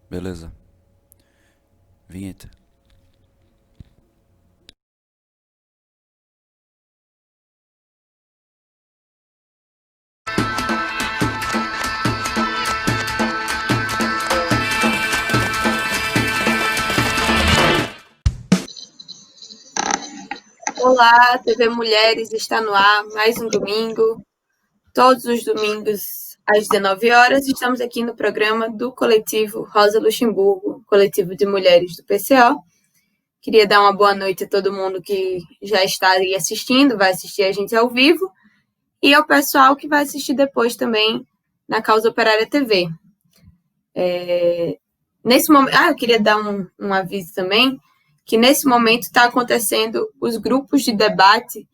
Beleza. Vinheta. Olá, TV Mulheres está no ar, mais um domingo. Todos os domingos, às 19 horas, estamos aqui no programa do coletivo Rosa Luxemburgo, coletivo de mulheres do PCO. Queria dar uma boa noite a todo mundo que já está aí assistindo, vai assistir a gente ao vivo, e ao pessoal que vai assistir depois também na Causa Operária TV. Nesse momento, eu queria dar um aviso também, que nesse momento está acontecendo os grupos de debate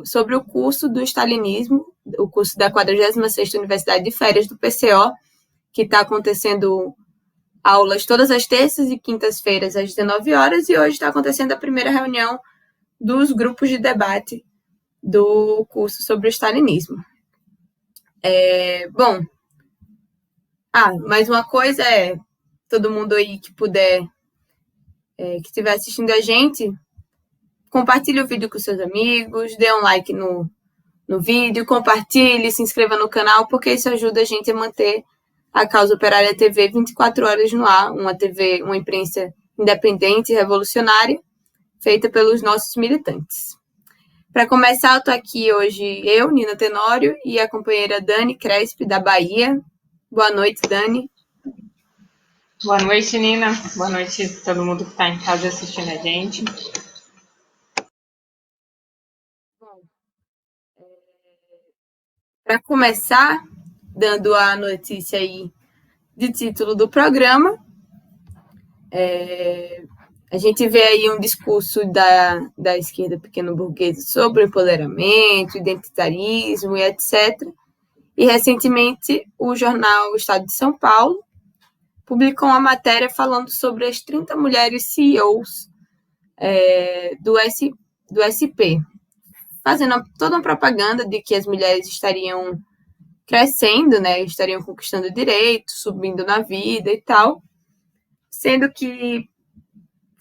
sobre o curso do stalinismo, o curso da 46ª Universidade de Férias do PCO, que está acontecendo aulas todas as terças e quintas-feiras às 19 horas, e hoje está acontecendo a primeira reunião dos grupos de debate do curso sobre o stalinismo. Mais uma coisa é, todo mundo aí que puder, que estiver assistindo a gente, compartilhe o vídeo com seus amigos, dê um like no vídeo, compartilhe, se inscreva no canal, porque isso ajuda a gente a manter a Causa Operária TV 24 horas no ar, uma imprensa independente e revolucionária, feita pelos nossos militantes. Para começar, eu estou aqui hoje, eu, Nina Tenório, e a companheira Dani Crespi, da Bahia. Boa noite, Dani. Boa noite, Nina. Boa noite a todo mundo que está em casa assistindo a gente. Para começar, dando a notícia aí de título do programa, a gente vê aí um discurso da esquerda pequeno-burguesa sobre o empoderamento, identitarismo e etc. E, recentemente, o jornal Estado de São Paulo publicou uma matéria falando sobre as 30 mulheres CEOs do SP, fazendo toda uma propaganda de que as mulheres estariam crescendo, né, estariam conquistando direitos, subindo na vida e tal, sendo que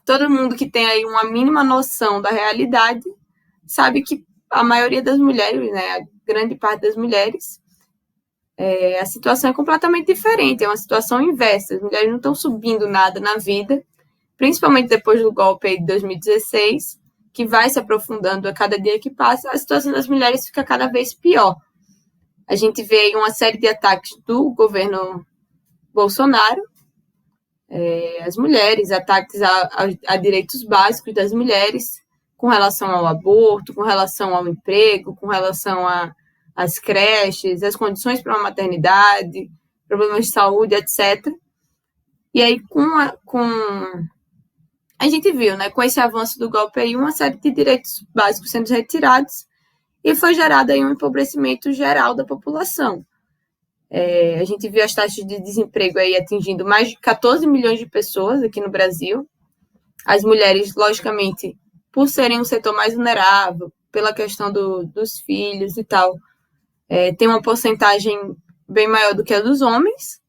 todo mundo que tem aí uma mínima noção da realidade sabe que a maioria das mulheres, né, a grande parte das mulheres, a situação é completamente diferente, é uma situação inversa. As mulheres não estão subindo nada na vida, principalmente depois do golpe de 2016, que vai se aprofundando a cada dia que passa, a situação das mulheres fica cada vez pior. A gente vê aí uma série de ataques do governo Bolsonaro, as mulheres, ataques a direitos básicos das mulheres, com relação ao aborto, com relação ao emprego, com relação às creches, as condições para uma maternidade, problemas de saúde, etc. E aí, a gente viu, né, com esse avanço do golpe aí, uma série de direitos básicos sendo retirados, e foi gerado aí um empobrecimento geral da população. A gente viu as taxas de desemprego aí atingindo mais de 14 milhões de pessoas aqui no Brasil. As mulheres, logicamente, por serem um setor mais vulnerável, pela questão dos filhos e tal, tem uma porcentagem bem maior do que a dos homens.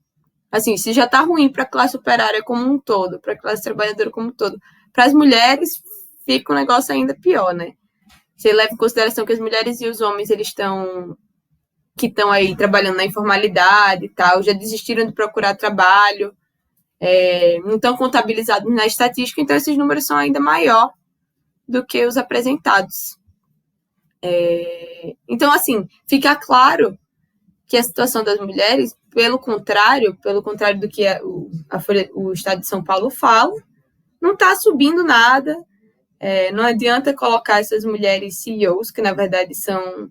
Assim, se já está ruim para a classe operária como um todo, para a classe trabalhadora como um todo, para as mulheres fica um negócio ainda pior, né? Você leva em consideração que as mulheres e os homens que estão aí trabalhando na informalidade e tal, já desistiram de procurar trabalho, não estão contabilizados na estatística, então esses números são ainda maior do que os apresentados. Então, assim, fica claro que a situação das mulheres, pelo contrário do que o Estado de São Paulo fala, não está subindo nada. Não adianta colocar essas mulheres CEOs, que na verdade são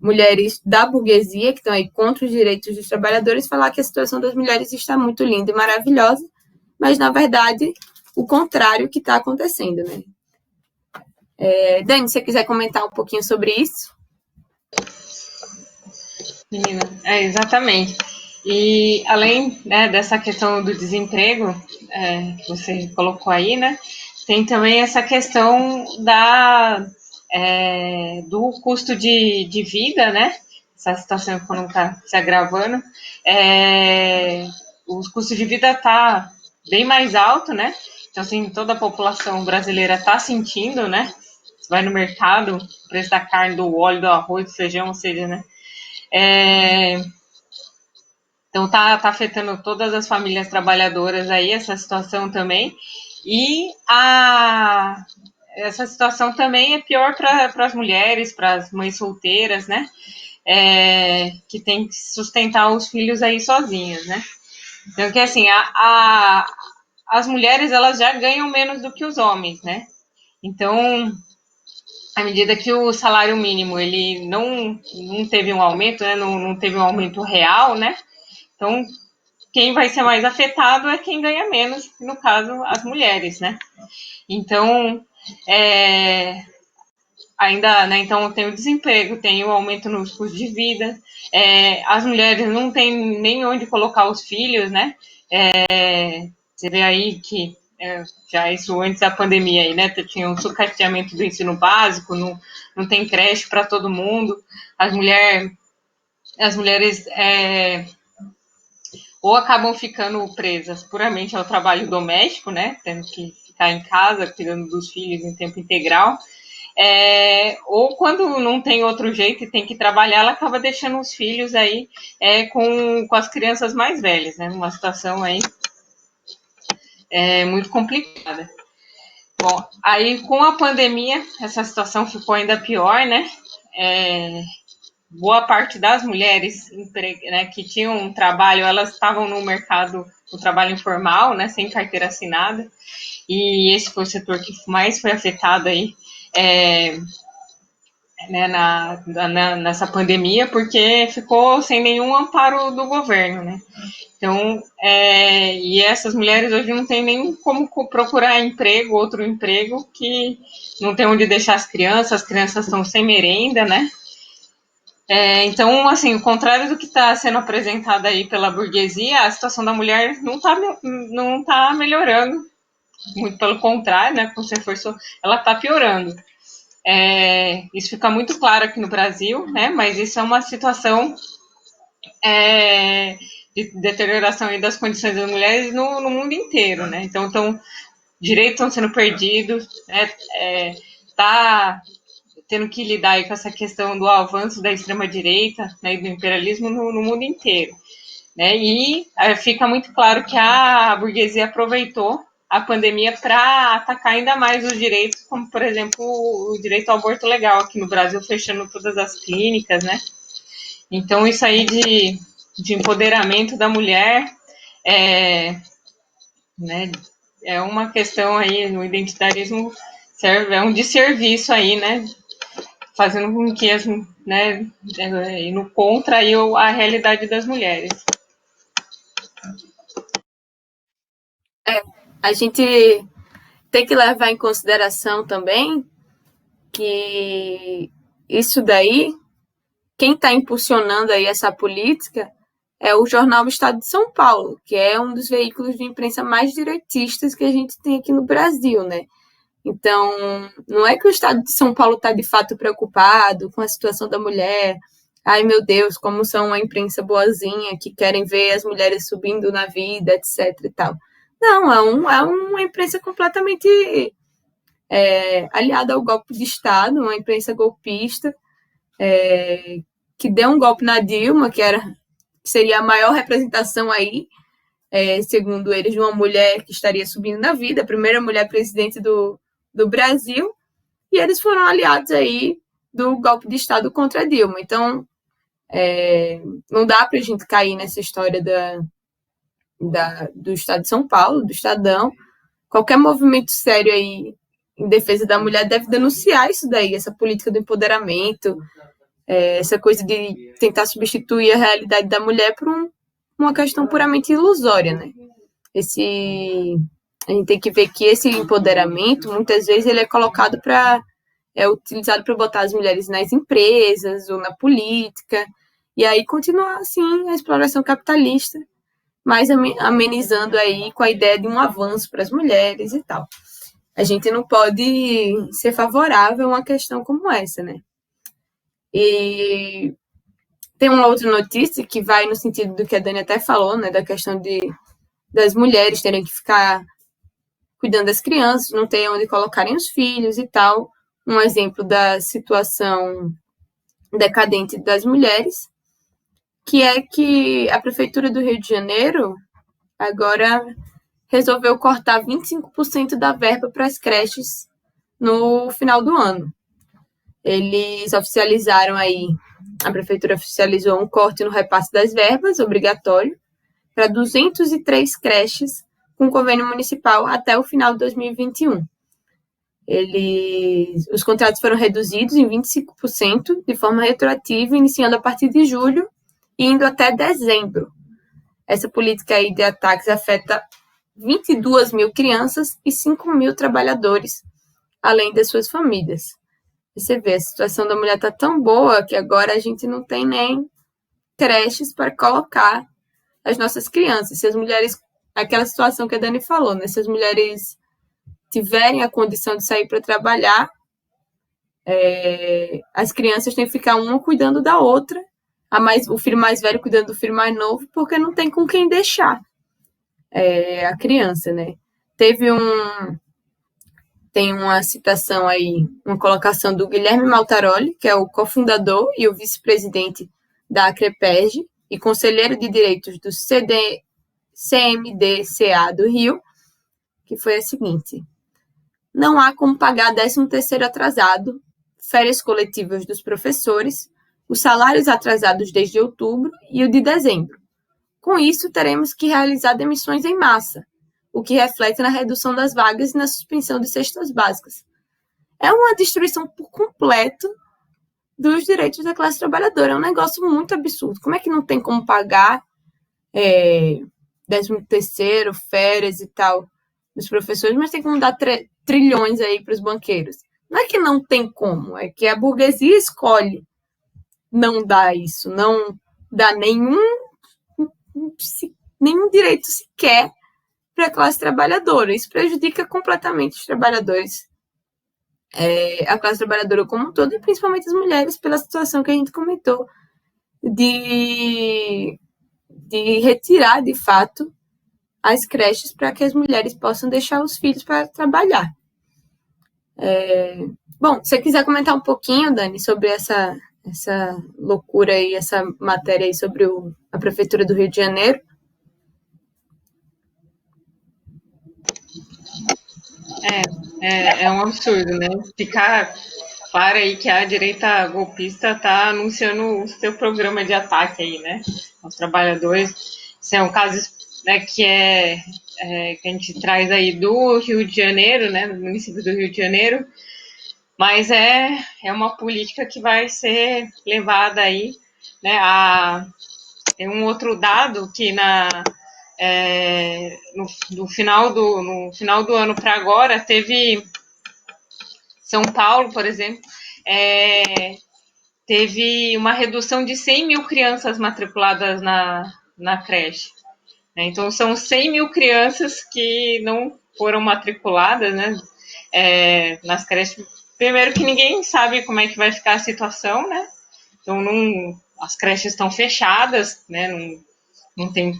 mulheres da burguesia, que estão aí contra os direitos dos trabalhadores, falar que a situação das mulheres está muito linda e maravilhosa, mas na verdade o contrário que está acontecendo, né? Dani, se você quiser comentar um pouquinho sobre isso. Menina, exatamente. E além, né, dessa questão do desemprego que você colocou aí, né, tem também essa questão do custo de vida, né, essa situação econômica se agravando, os custos de vida tá bem mais alto, né? Então, assim, toda a população brasileira está sentindo, né? Você vai no mercado, o preço da carne, do óleo, do arroz, do feijão, ou seja, né? Então, tá afetando todas as famílias trabalhadoras aí, essa situação também. E essa situação também é pior para as mulheres, para as mães solteiras, né? Que tem que sustentar os filhos aí sozinhas, né? Então, que assim, as mulheres, elas já ganham menos do que os homens, né? Então, à medida que o salário mínimo, ele não teve um aumento, né? Não teve um aumento real, né? Então, quem vai ser mais afetado é quem ganha menos, no caso, as mulheres, né? Então, ainda, né, então tem o desemprego, tem o aumento nos custos de vida, as mulheres não têm nem onde colocar os filhos, né? Você vê aí que já isso antes da pandemia aí, né? Tinha um sucateamento do ensino básico, não tem creche para todo mundo, as mulheres ou acabam ficando presas puramente ao trabalho doméstico, né? Tendo que ficar em casa cuidando dos filhos em tempo integral. Ou quando não tem outro jeito e tem que trabalhar, ela acaba deixando os filhos aí com as crianças mais velhas, né? Numa situação aí muito complicada. Bom, aí com a pandemia, essa situação ficou ainda pior, né? Boa parte das mulheres, né, que tinham um trabalho, elas estavam no mercado do trabalho informal, né, sem carteira assinada, e esse foi o setor que mais foi afetado aí, né, nessa pandemia, porque ficou sem nenhum amparo do governo, né? Então, e essas mulheres hoje não têm nem como procurar emprego, outro emprego, que não tem onde deixar as crianças estão sem merenda, né? Então, assim, o contrário do que está sendo apresentado aí pela burguesia, a situação da mulher não tá melhorando, muito pelo contrário, né? Como você forçou, ela está piorando. Isso fica muito claro aqui no Brasil, né? Mas isso é uma situação de deterioração aí das condições das mulheres no mundo inteiro, né? Então, direitos estão sendo perdidos, né? Tá tendo que lidar aí com essa questão do avanço da extrema-direita, né, e do imperialismo no mundo inteiro. Né? E fica muito claro que a burguesia aproveitou a pandemia para atacar ainda mais os direitos, como, por exemplo, o direito ao aborto legal aqui no Brasil, fechando todas as clínicas, né? Então, isso aí de empoderamento da mulher né, é uma questão aí, no identitarismo é um desserviço aí, né? Fazendo com que né, indo contra aí a realidade das mulheres. A gente tem que levar em consideração também que isso daí, quem está impulsionando aí essa política é o jornal Estado de São Paulo, que é um dos veículos de imprensa mais direitistas que a gente tem aqui no Brasil, né? Então, não é que o Estado de São Paulo está de fato preocupado com a situação da mulher. Ai, meu Deus, como são uma imprensa boazinha que querem ver as mulheres subindo na vida, etc e tal. Não, é uma imprensa completamente aliada ao golpe de Estado, uma imprensa golpista, que deu um golpe na Dilma, que seria a maior representação aí, segundo eles, de uma mulher que estaria subindo na vida, a primeira mulher presidente do Brasil, e eles foram aliados aí do golpe de Estado contra a Dilma. Então, não dá para a gente cair nessa história do Estado de São Paulo, do Estadão. Qualquer movimento sério aí em defesa da mulher deve denunciar isso daí, essa política do empoderamento, essa coisa de tentar substituir a realidade da mulher por uma questão puramente ilusória, né? A gente tem que ver que esse empoderamento, muitas vezes, ele é utilizado para botar as mulheres nas empresas ou na política, e aí continuar, assim, a exploração capitalista, mas amenizando aí com a ideia de um avanço para as mulheres e tal. A gente não pode ser favorável a uma questão como essa, né? E Tem uma outra notícia que vai no sentido do que a Dani até falou, né, da questão das mulheres terem que ficar cuidando das crianças, não ter onde colocarem os filhos e tal. Um exemplo da situação decadente das mulheres, que é que a Prefeitura do Rio de Janeiro agora resolveu cortar 25% da verba para as creches no final do ano. Eles oficializaram aí, a Prefeitura oficializou um corte no repasse das verbas, obrigatório, para 203 creches com convênio municipal até o final de 2021. Os contratos foram reduzidos em 25% de forma retroativa, iniciando a partir de julho e indo até dezembro. Essa política aí de ataques afeta 22 mil crianças e 5 mil trabalhadores, além das suas famílias. Você vê, a situação da mulher está tão boa que agora a gente não tem nem creches para colocar as nossas crianças. Se as mulheres, aquela situação que a Dani falou, né? Se as mulheres tiverem a condição de sair para trabalhar, as crianças têm que ficar uma cuidando da outra, o filho mais velho cuidando do filho mais novo, porque não tem com quem deixar a criança, né? Tem uma citação aí, uma colocação do Guilherme Maltaroli, que é o cofundador e o vice-presidente da Acrepeg e conselheiro de direitos do CMDCA do Rio, que foi a seguinte: não há como pagar 13º atrasado, férias coletivas dos professores, os salários atrasados desde outubro e o de dezembro. Com isso, teremos que realizar demissões em massa, o que reflete na redução das vagas e na suspensão de cestas básicas. É uma destruição por completo dos direitos da classe trabalhadora. É um negócio muito absurdo. Como é que não tem como pagar 13º, férias e tal dos professores, mas tem como dar trilhões aí para os banqueiros? Não é que não tem como, é que a burguesia escolhe não dar isso, não dá nenhum direito sequer para a classe trabalhadora. Isso prejudica completamente os trabalhadores, a classe trabalhadora como um todo, e principalmente as mulheres, pela situação que a gente comentou, de retirar, de fato, as creches para que as mulheres possam deixar os filhos para trabalhar. Bom, se você quiser comentar um pouquinho, Dani, sobre essa loucura aí, essa matéria aí sobre a Prefeitura do Rio de Janeiro. É um absurdo, né? Ficar claro aí que a direita golpista está anunciando o seu programa de ataque aí, né? Aos trabalhadores. Isso é um caso, né, que a gente traz aí do Rio de Janeiro, né? Do município do Rio de Janeiro. Mas é uma política que vai ser levada aí, né? Tem um outro dado que no final do ano para agora teve São Paulo, por exemplo, teve uma redução de 100 mil crianças matriculadas na creche. Então, são 100 mil crianças que não foram matriculadas, né, nas creches. Primeiro que ninguém sabe como é que vai ficar a situação, né? Então, as creches estão fechadas, né? Não tem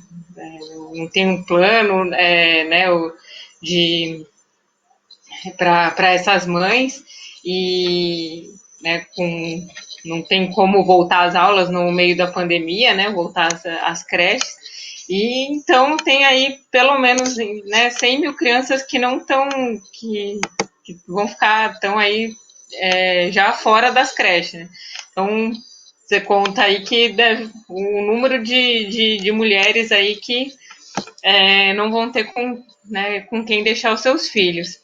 um plano, né, para essas mães, e, né, não tem como voltar às aulas no meio da pandemia, né, voltar às creches. E então tem aí pelo menos, né, 100 mil crianças que não estão, que vão estão aí já fora das creches, né? Então você conta aí que o número de mulheres aí que não vão ter com quem deixar os seus filhos.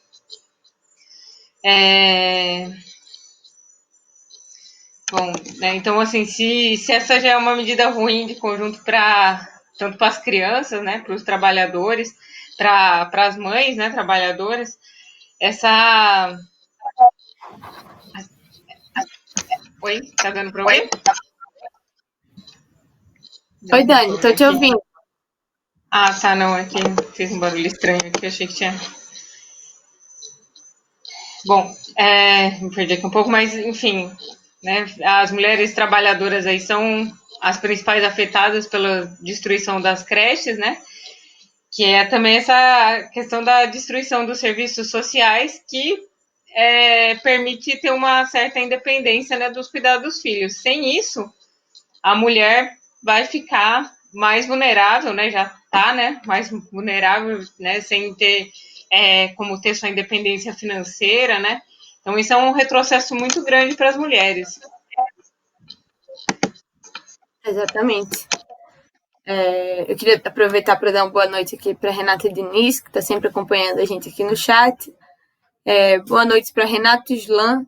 Bom, né, então, assim, se essa já é uma medida ruim de conjunto tanto para as crianças, né, para os trabalhadores, para as mães, né, trabalhadoras, Oi, tá dando para ouvir? Oi, Dani, tô te ouvindo. Ah, tá, não, aqui fez um barulho estranho aqui, achei que tinha... Bom, me perdi aqui um pouco, mas, enfim, né? As mulheres trabalhadoras aí são as principais afetadas pela destruição das creches, né? Que é também essa questão da destruição dos serviços sociais que permite ter uma certa independência, né, dos cuidados dos filhos. Sem isso, a mulher vai ficar mais vulnerável, né? Já está, né? Mais vulnerável, né? Sem ter como ter sua independência financeira, né? Então isso é um retrocesso muito grande para as mulheres. Exatamente. Eu queria aproveitar para dar uma boa noite aqui para Renata Diniz, que está sempre acompanhando a gente aqui no chat. Boa noite para Renato Islan,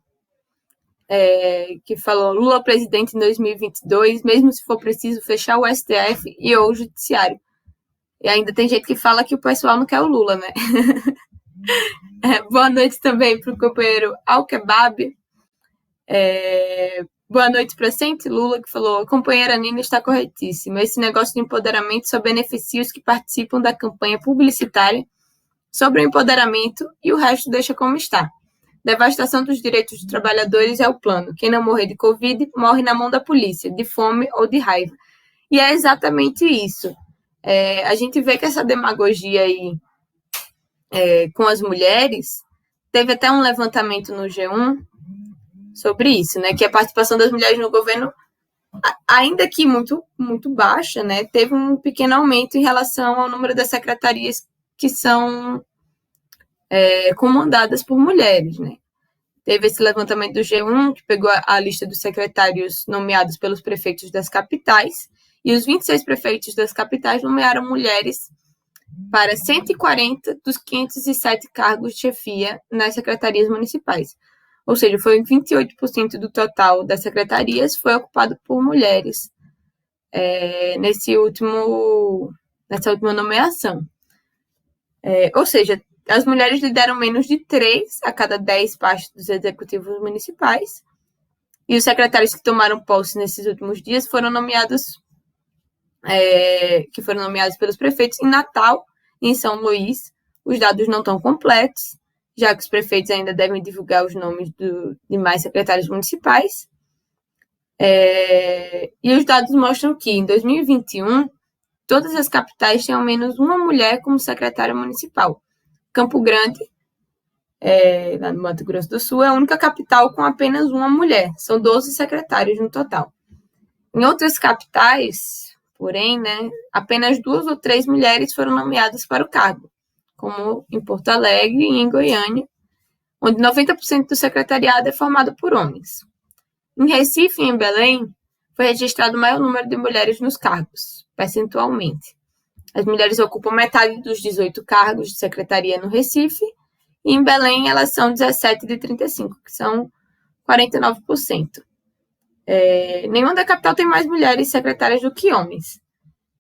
que falou: Lula presidente em 2022, mesmo se for preciso fechar o STF e ou o judiciário. E ainda tem gente que fala que o pessoal não quer o Lula, né? Boa noite também para o companheiro Alkebab. Boa noite para Sente Lula, que falou: a companheira Nina está corretíssima. Esse negócio de empoderamento só beneficia os que participam da campanha publicitária sobre o empoderamento e o resto deixa como está. Devastação dos direitos dos trabalhadores é o plano. Quem não morrer de Covid morre na mão da polícia, de fome ou de raiva. E é exatamente isso. A gente vê que essa demagogia aí com as mulheres, teve até um levantamento no G1 sobre isso, né? Que a participação das mulheres no governo, ainda que muito, muito baixa, né? Teve um pequeno aumento em relação ao número das secretarias que são comandadas por mulheres, né? Teve esse levantamento do G1, que pegou a lista dos secretários nomeados pelos prefeitos das capitais, e os 26 prefeitos das capitais nomearam mulheres para 140 dos 507 cargos de chefia nas secretarias municipais. Ou seja, foi 28% do total das secretarias foi ocupado por mulheres nessa última nomeação. Ou seja, as mulheres lideram menos de 3 a cada 10 pastas dos executivos municipais, e os secretários que tomaram posse nesses últimos dias foram nomeados pelos prefeitos em Natal e em São Luís. Os dados não estão completos, já que os prefeitos ainda devem divulgar os nomes de mais secretários municipais. E os dados mostram que, em 2021, todas as capitais têm ao menos uma mulher como secretária municipal. Campo Grande, lá no Mato Grosso do Sul, é a única capital com apenas uma mulher. São 12 secretários no total. Em outras capitais, porém, né, apenas 2 ou 3 mulheres foram nomeadas para o cargo, como em Porto Alegre e em Goiânia, onde 90% do secretariado é formado por homens. Em Recife e em Belém, foi registrado o maior número de mulheres nos cargos, percentualmente. As mulheres ocupam metade dos 18 cargos de secretaria no Recife, e em Belém elas são 17 de 35, que são 49%. Nenhuma da capital tem mais mulheres secretárias do que homens.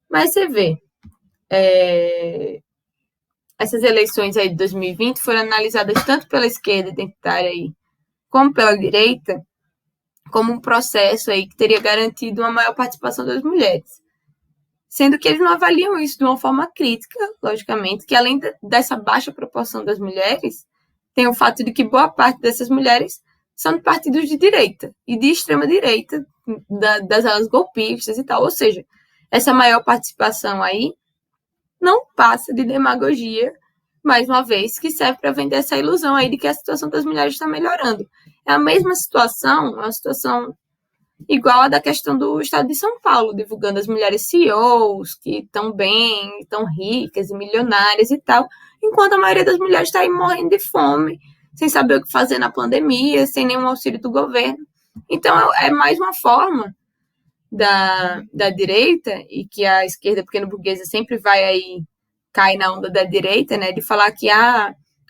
Mas você vê, essas eleições aí de 2020 foram analisadas tanto pela esquerda identitária aí, como pela direita, como um processo aí que teria garantido uma maior participação das mulheres. Sendo que eles não avaliam isso de uma forma crítica, logicamente, que além dessa baixa proporção das mulheres, tem o fato de que boa parte dessas mulheres são de partidos de direita e de extrema-direita, das alas golpistas e tal. Ou seja, essa maior participação aí não passa de demagogia, mais uma vez, que serve para vender essa ilusão aí de que a situação das mulheres está melhorando. É a mesma situação, uma situação igual a da questão do estado de São Paulo, divulgando as mulheres CEOs que estão bem, estão ricas e milionárias e tal, enquanto a maioria das mulheres está aí morrendo de fome, sem saber o que fazer na pandemia, sem nenhum auxílio do governo. Então, é mais uma forma da direita, e que a esquerda pequeno burguesa sempre vai aí, cai na onda da direita, né, de falar que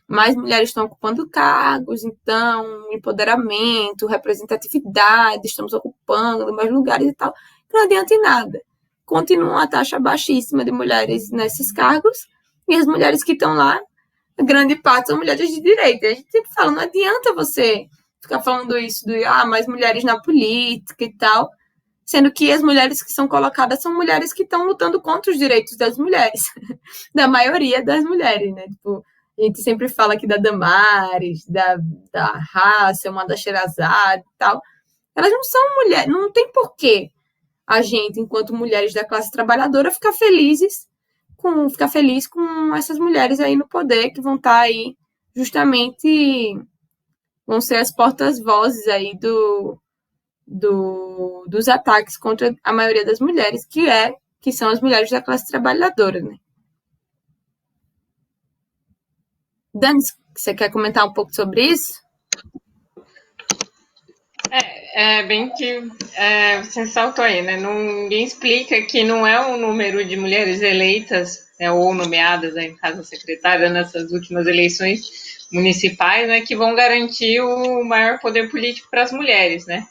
mais mulheres estão ocupando cargos, então, empoderamento, representatividade, estamos ocupando mais lugares e tal. Não adianta em nada. Continua uma taxa baixíssima de mulheres nesses cargos, e as mulheres que estão lá, a grande parte são mulheres de direita. A gente sempre fala, não adianta você ficar falando isso de mais mulheres na política e tal, sendo que as mulheres que são colocadas são mulheres que estão lutando contra os direitos das mulheres, da maioria das mulheres, né? Tipo, a gente sempre fala aqui da Damares, da Raça, uma da Sherazade e tal. elas não são mulheres, não tem porquê a gente, enquanto mulheres da classe trabalhadora, ficar feliz com essas mulheres aí no poder, que vão estar aí justamente, vão ser as portas-vozes aí dos ataques contra a maioria das mulheres, que são as mulheres da classe trabalhadora, né? Dani, você quer comentar um pouco sobre isso? Bem que você saltou aí, né? Ninguém explica que não é o número de mulheres eleitas, ou nomeadas, né, em caso secretária, nessas últimas eleições municipais, né, que vão garantir o maior poder político para as mulheres, né?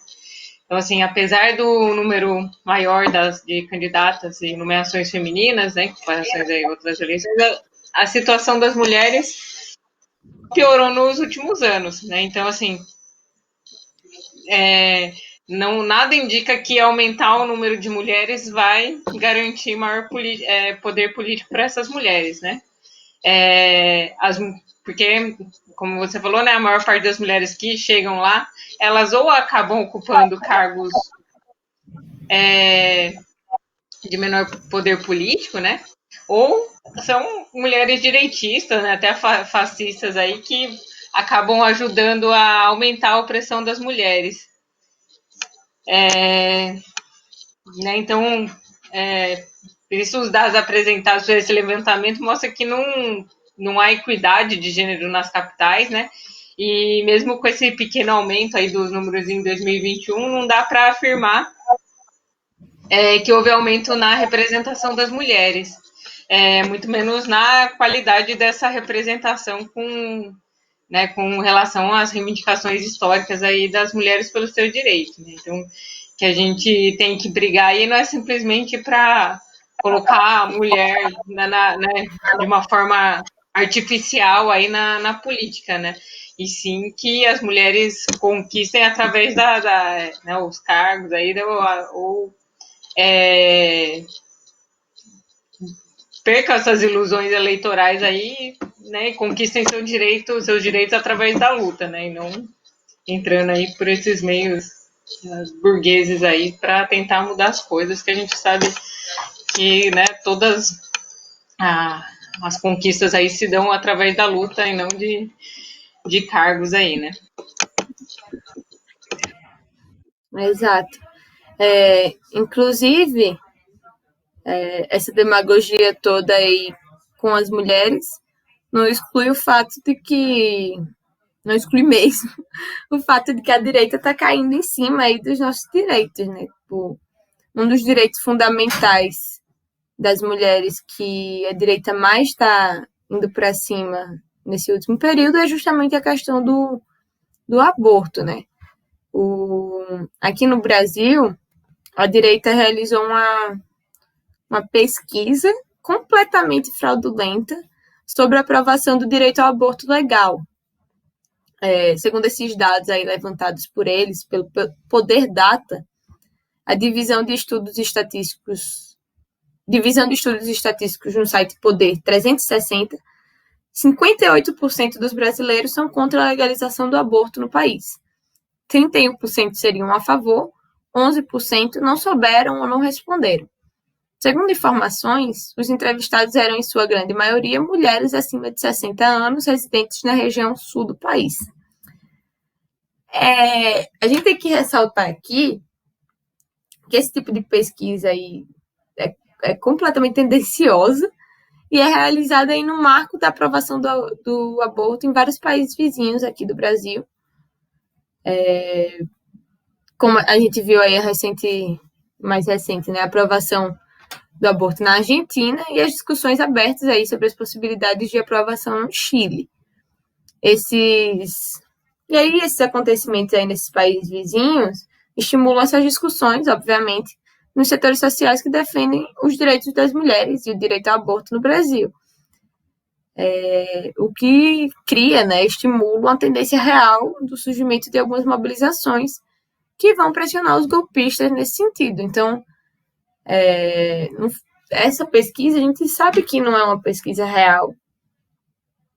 Então, assim, apesar do número maior de candidatas e nomeações femininas, né, em comparação a outras eleições, a situação das mulheres piorou nos últimos anos, né? Então, assim, nada indica que aumentar o número de mulheres vai garantir maior poder político para essas mulheres, né? Porque, como você falou, né, a maior parte das mulheres que chegam lá, elas ou acabam ocupando cargos de menor poder político, né? Ou são mulheres direitistas, né, até fascistas aí, que acabam ajudando a aumentar a opressão das mulheres. Né, então, isso os dados apresentados por esse levantamento mostram que não há equidade de gênero nas capitais, né? E mesmo com esse pequeno aumento aí dos números em 2021, não dá para afirmar que houve aumento na representação das mulheres, muito menos na qualidade dessa representação com relação às reivindicações históricas aí das mulheres pelos seus direitos, né? Então, que a gente tem que brigar aí não é simplesmente para colocar a mulher de uma forma artificial aí na política, né? E sim que as mulheres conquistem através os cargos aí, ou percam essas ilusões eleitorais aí, né, e conquistem seus direitos através da luta, né, e não entrando aí por esses meios burgueses aí para tentar mudar as coisas, que a gente sabe que, né, todas as conquistas aí se dão através da luta e não de cargos aí, né. Exato. Inclusive, essa demagogia toda aí com as mulheres não exclui o fato de que não exclui mesmo o fato de que a direita está caindo em cima aí dos nossos direitos, né? Tipo, um dos direitos fundamentais das mulheres que a direita mais está indo para cima nesse último período é justamente a questão do aborto, né? Aqui no Brasil, a direita realizou uma pesquisa completamente fraudulenta sobre a aprovação do direito ao aborto legal. Segundo esses dados aí levantados por eles, pelo Poder Data, a divisão de estudos estatísticos no site Poder 360, 58% dos brasileiros são contra a legalização do aborto no país. 31% seriam a favor, 11% não souberam ou não responderam. Segundo informações, os entrevistados eram, em sua grande maioria, mulheres acima de 60 anos, residentes na região sul do país. A gente tem que ressaltar aqui que esse tipo de pesquisa aí é completamente tendenciosa e é realizada aí no marco da aprovação do aborto em vários países vizinhos aqui do Brasil. Como a gente viu aí mais recente, né, a aprovação do aborto na Argentina e as discussões abertas aí sobre as possibilidades de aprovação no Chile. Esses acontecimentos aí nesses países vizinhos estimulam essas discussões, obviamente, nos setores sociais que defendem os direitos das mulheres e o direito ao aborto no Brasil. O que cria, né, estimula uma tendência real do surgimento de algumas mobilizações que vão pressionar os golpistas nesse sentido. Então, essa pesquisa, a gente sabe que não é uma pesquisa real,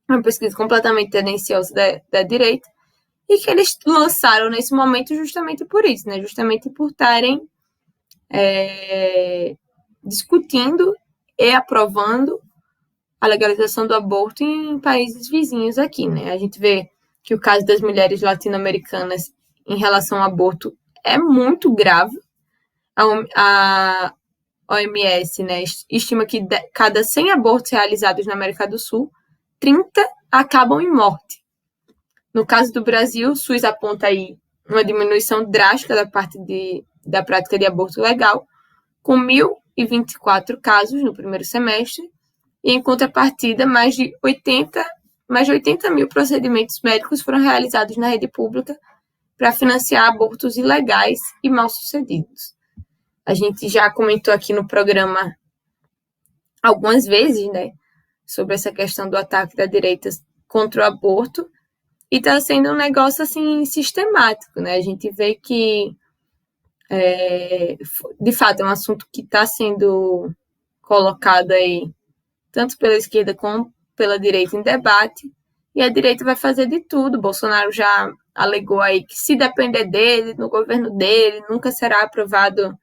é uma pesquisa completamente tendenciosa da direita, e que eles lançaram nesse momento justamente por isso, né? Justamente por estarem discutindo e aprovando a legalização do aborto em países vizinhos aqui, né? A gente vê que o caso das mulheres latino-americanas em relação ao aborto é muito grave. A OMS, né, estima que cada 100 abortos realizados na América do Sul, 30 acabam em morte. No caso do Brasil, o SUS aponta aí uma diminuição drástica da prática de aborto legal, com 1.024 casos no primeiro semestre, e em contrapartida, mais de 80 mil procedimentos médicos foram realizados na rede pública para financiar abortos ilegais e mal-sucedidos. A gente já comentou aqui no programa algumas vezes, né, sobre essa questão do ataque da direita contra o aborto, e está sendo um negócio assim sistemático, né? A gente vê que de fato é um assunto que está sendo colocado aí tanto pela esquerda como pela direita em debate, e a direita vai fazer de tudo. Bolsonaro já alegou aí que se depender dele, no governo dele, nunca será aprovado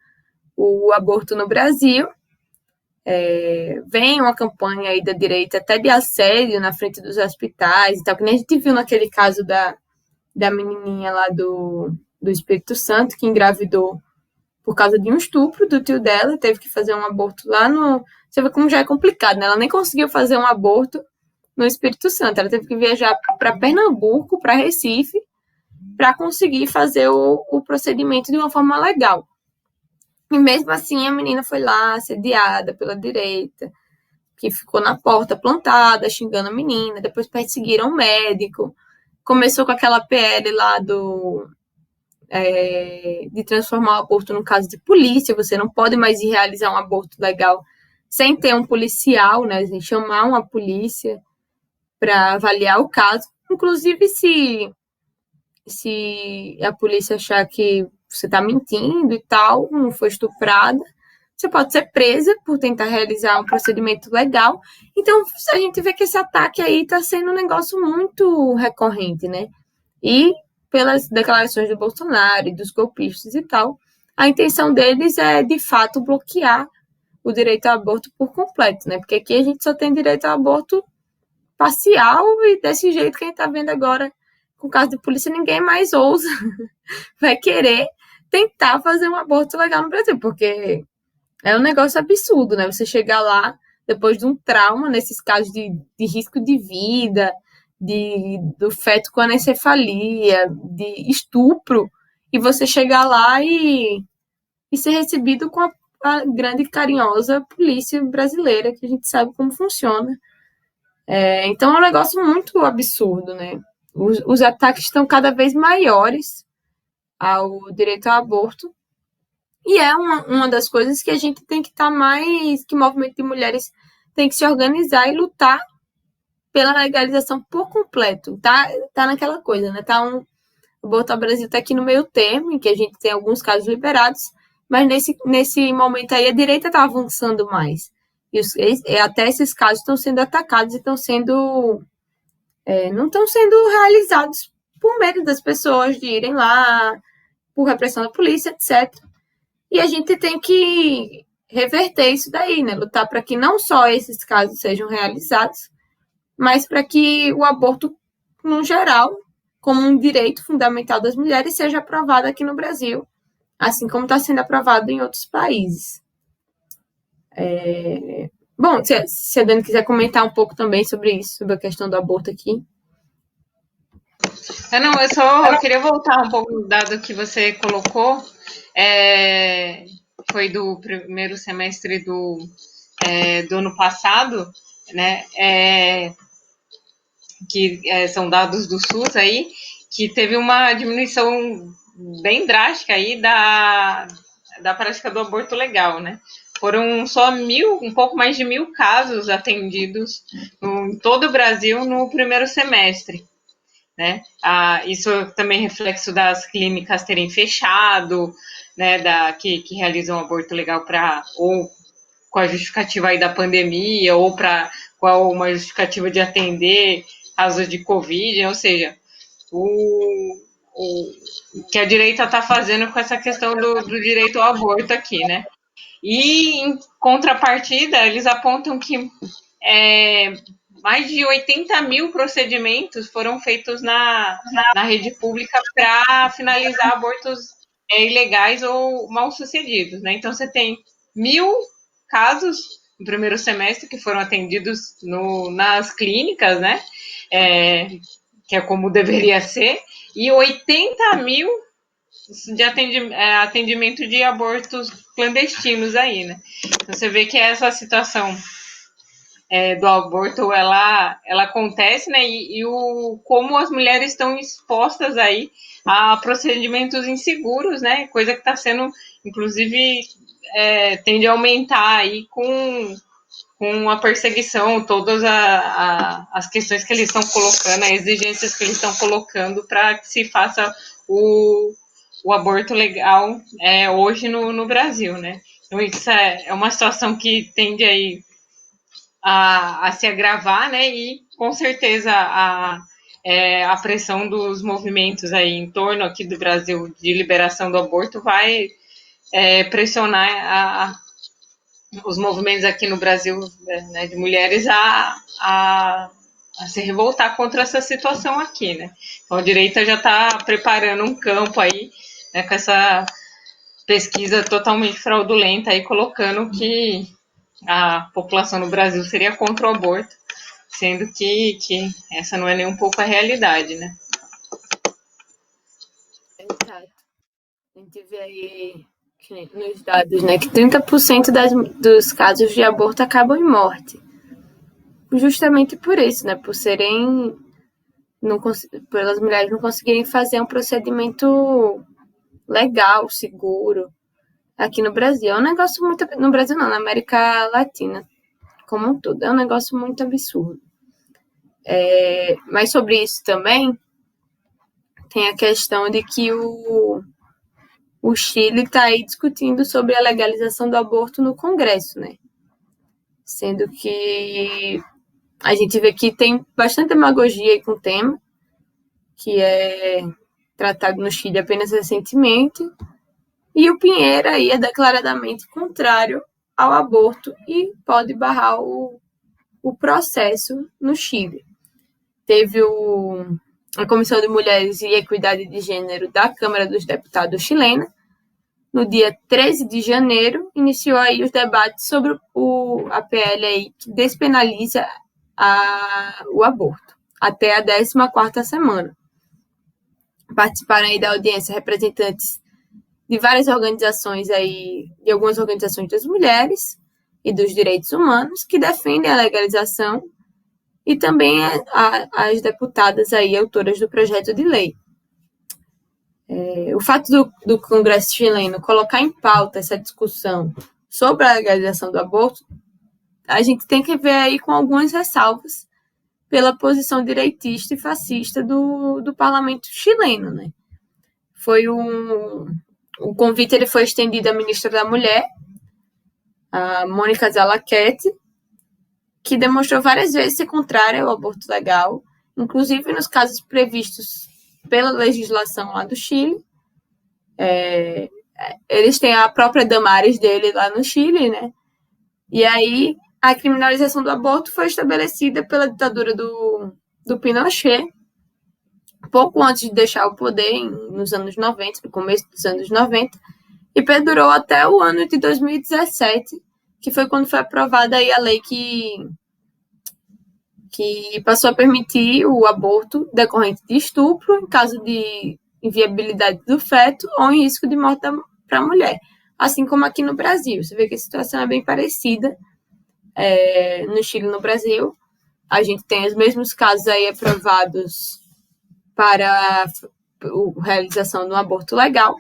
o aborto no Brasil. Vem uma campanha aí da direita até de assédio na frente dos hospitais e tal, que nem a gente viu naquele caso da menininha lá do Espírito Santo, que engravidou por causa de um estupro do tio dela, teve que fazer um aborto lá no... Você vê como já é complicado, né? Ela nem conseguiu fazer um aborto no Espírito Santo, ela teve que viajar para Pernambuco, para Recife, para conseguir fazer o procedimento de uma forma legal. E mesmo assim, a menina foi lá, assediada pela direita, que ficou na porta plantada, xingando a menina, depois perseguiram o médico, começou com aquela PL lá de transformar o aborto no caso de polícia, você não pode mais ir realizar um aborto legal sem ter um policial, né, sem chamar uma polícia para avaliar o caso. Inclusive, se a polícia achar que você está mentindo e tal, não foi estuprada, você pode ser presa por tentar realizar um procedimento legal. Então, a gente vê que esse ataque aí está sendo um negócio muito recorrente, né? E pelas declarações do Bolsonaro e dos golpistas e tal, a intenção deles é, de fato, bloquear o direito ao aborto por completo, né? Porque aqui a gente só tem direito ao aborto parcial e desse jeito que a gente está vendo agora com o caso de polícia, ninguém mais ousa, vai querer tentar fazer um aborto legal no Brasil, porque é um negócio absurdo, né? Você chegar lá depois de um trauma, nesses casos de risco de vida, do feto com anencefalia, de estupro, e você chegar lá e ser recebido com a grande e carinhosa polícia brasileira, que a gente sabe como funciona. Então é um negócio muito absurdo, né? Os ataques estão cada vez maiores ao direito ao aborto, e é uma das coisas que a gente tem que estar mais, que o movimento de mulheres tem que se organizar e lutar pela legalização por completo. Tá naquela coisa, né? O aborto ao Brasil está aqui no meio termo, em que a gente tem alguns casos liberados, mas nesse momento aí a direita está avançando mais. E até esses casos estão sendo atacados e estão sendo... não estão sendo realizados por medo das pessoas de irem lá, por repressão da polícia, etc. E a gente tem que reverter isso daí, né? Lutar para que não só esses casos sejam realizados, mas para que o aborto, no geral, como um direito fundamental das mulheres, seja aprovado aqui no Brasil, assim como está sendo aprovado em outros países. Bom, se a Dani quiser comentar um pouco também sobre isso, sobre a questão do aborto aqui. Eu só queria voltar um pouco no dado que você colocou, foi do primeiro semestre do ano passado, né, que são dados do SUS aí, que teve uma diminuição bem drástica aí da prática do aborto legal, né? Foram só um pouco mais de 1.000 casos atendidos em todo o Brasil no primeiro semestre, né? Isso também é reflexo das clínicas terem fechado, né? Que realizam aborto legal ou com a justificativa aí da pandemia, ou com uma justificativa de atender casos de Covid, ou seja, que a direita está fazendo com essa questão do direito ao aborto aqui, né? E, em contrapartida, eles apontam que mais de 80 mil procedimentos foram feitos na rede pública para finalizar abortos ilegais ou mal sucedidos, né? Então, você tem 1.000 casos no primeiro semestre que foram atendidos nas clínicas, né? Que é como deveria ser, e 80 mil de atendimento de abortos clandestinos aí, né? Então, você vê que essa situação do aborto, ela acontece, né? E como as mulheres estão expostas aí a procedimentos inseguros, né? Coisa que está sendo, inclusive, tende a aumentar aí com a perseguição, todas as questões que eles estão colocando, as exigências que eles estão colocando para que se faça o aborto legal hoje no Brasil, né? Então, isso é uma situação que tende aí a se agravar, né? E, com certeza, a pressão dos movimentos aí em torno aqui do Brasil de liberação do aborto vai pressionar os movimentos aqui no Brasil, né, de mulheres a se revoltar contra essa situação aqui, né? Então, a direita já está preparando um campo aí, né, com essa pesquisa totalmente fraudulenta aí, colocando que a população no Brasil seria contra o aborto, sendo que essa não é nem um pouco a realidade, né? Exato. A gente vê aí nos dados, né, que 30% dos casos de aborto acabam em morte. Justamente por isso, né, por serem pelas mulheres não conseguirem fazer um procedimento legal, seguro, aqui no Brasil. É um negócio muito... No Brasil não, na América Latina como um todo. É um negócio muito absurdo. Mas sobre isso também, tem a questão de que o Chile está aí discutindo sobre a legalização do aborto no Congresso, né? Sendo que a gente vê que tem bastante demagogia aí com o tema, que é tratado no Chile apenas recentemente, e o Piñera aí é declaradamente contrário ao aborto e pode barrar o processo no Chile. Teve a Comissão de Mulheres e Equidade de Gênero da Câmara dos Deputados chilena, no dia 13 de janeiro, iniciou aí os debates sobre a PL aí que despenaliza o aborto, até a 14ª semana. Participaram aí da audiência representantes de várias organizações aí, de algumas organizações das mulheres e dos direitos humanos que defendem a legalização e também as deputadas aí, autoras do projeto de lei. O fato do Congresso chileno colocar em pauta essa discussão sobre a legalização do aborto, a gente tem que ver aí com algumas ressalvas pela posição direitista e fascista do parlamento chileno, né? O convite ele foi estendido à ministra da Mulher, a Mônica Zalaquete, que demonstrou várias vezes ser contrária ao aborto legal, inclusive nos casos previstos pela legislação lá do Chile. Eles têm a própria Damares dele lá no Chile, né? E aí a criminalização do aborto foi estabelecida pela ditadura do Pinochet, pouco antes de deixar o poder, nos anos 90, no começo dos anos 90, e perdurou até o ano de 2017, que foi quando foi aprovada aí a lei que passou a permitir o aborto decorrente de estupro, em caso de inviabilidade do feto ou em risco de morte para a mulher. Assim como aqui no Brasil. Você vê que a situação é bem parecida no Chile e no Brasil. A gente tem os mesmos casos aí aprovados para a realização do aborto legal.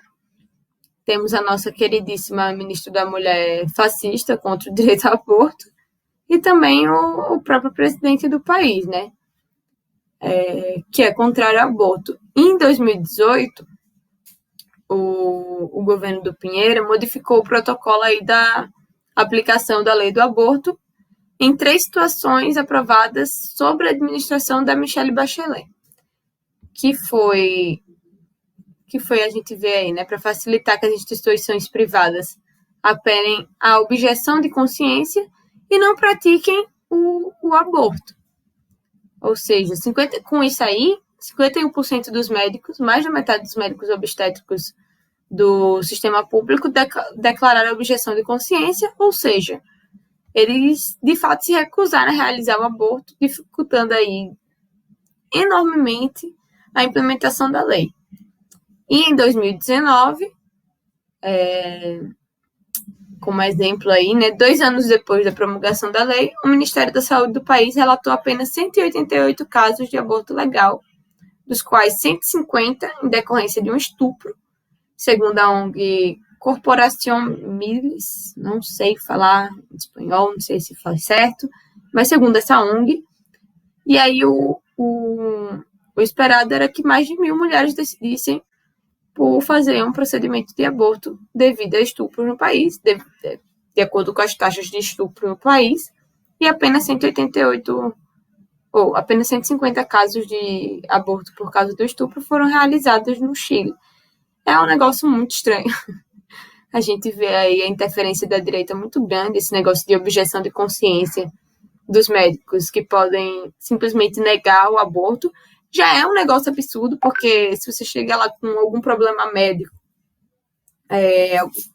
Temos a nossa queridíssima ministra da Mulher fascista contra o direito ao aborto e também o próprio presidente do país, né? Que é contrário ao aborto. Em 2018, o governo do Piñera modificou o protocolo aí da aplicação da lei do aborto em 3 situações aprovadas sob a administração da Michelle Bachelet. que foi a gente vê aí, né, para facilitar que as instituições privadas apelem à objeção de consciência e não pratiquem o aborto. Ou seja, com isso aí, 51% dos médicos, mais da metade dos médicos obstétricos do sistema público declararam objeção de consciência, ou seja, eles de fato se recusaram a realizar o aborto, dificultando aí enormemente a implementação da lei. E em 2019, como exemplo aí, né, 2 anos depois da promulgação da lei, o Ministério da Saúde do país relatou apenas 188 casos de aborto legal, dos quais 150 em decorrência de um estupro, segundo a ONG Corporación Miles, não sei falar em espanhol, não sei se fala certo, mas segundo essa ONG. E aí o esperado era que mais de 1.000 mulheres decidissem por fazer um procedimento de aborto devido a estupro no país, de acordo com as taxas de estupro no país, e apenas 150 casos de aborto por causa do estupro foram realizados no Chile. É um negócio muito estranho. A gente vê aí a interferência da direita muito grande, esse negócio de objeção de consciência dos médicos que podem simplesmente negar o aborto. Já é um negócio absurdo, porque se você chega lá com algum problema médico,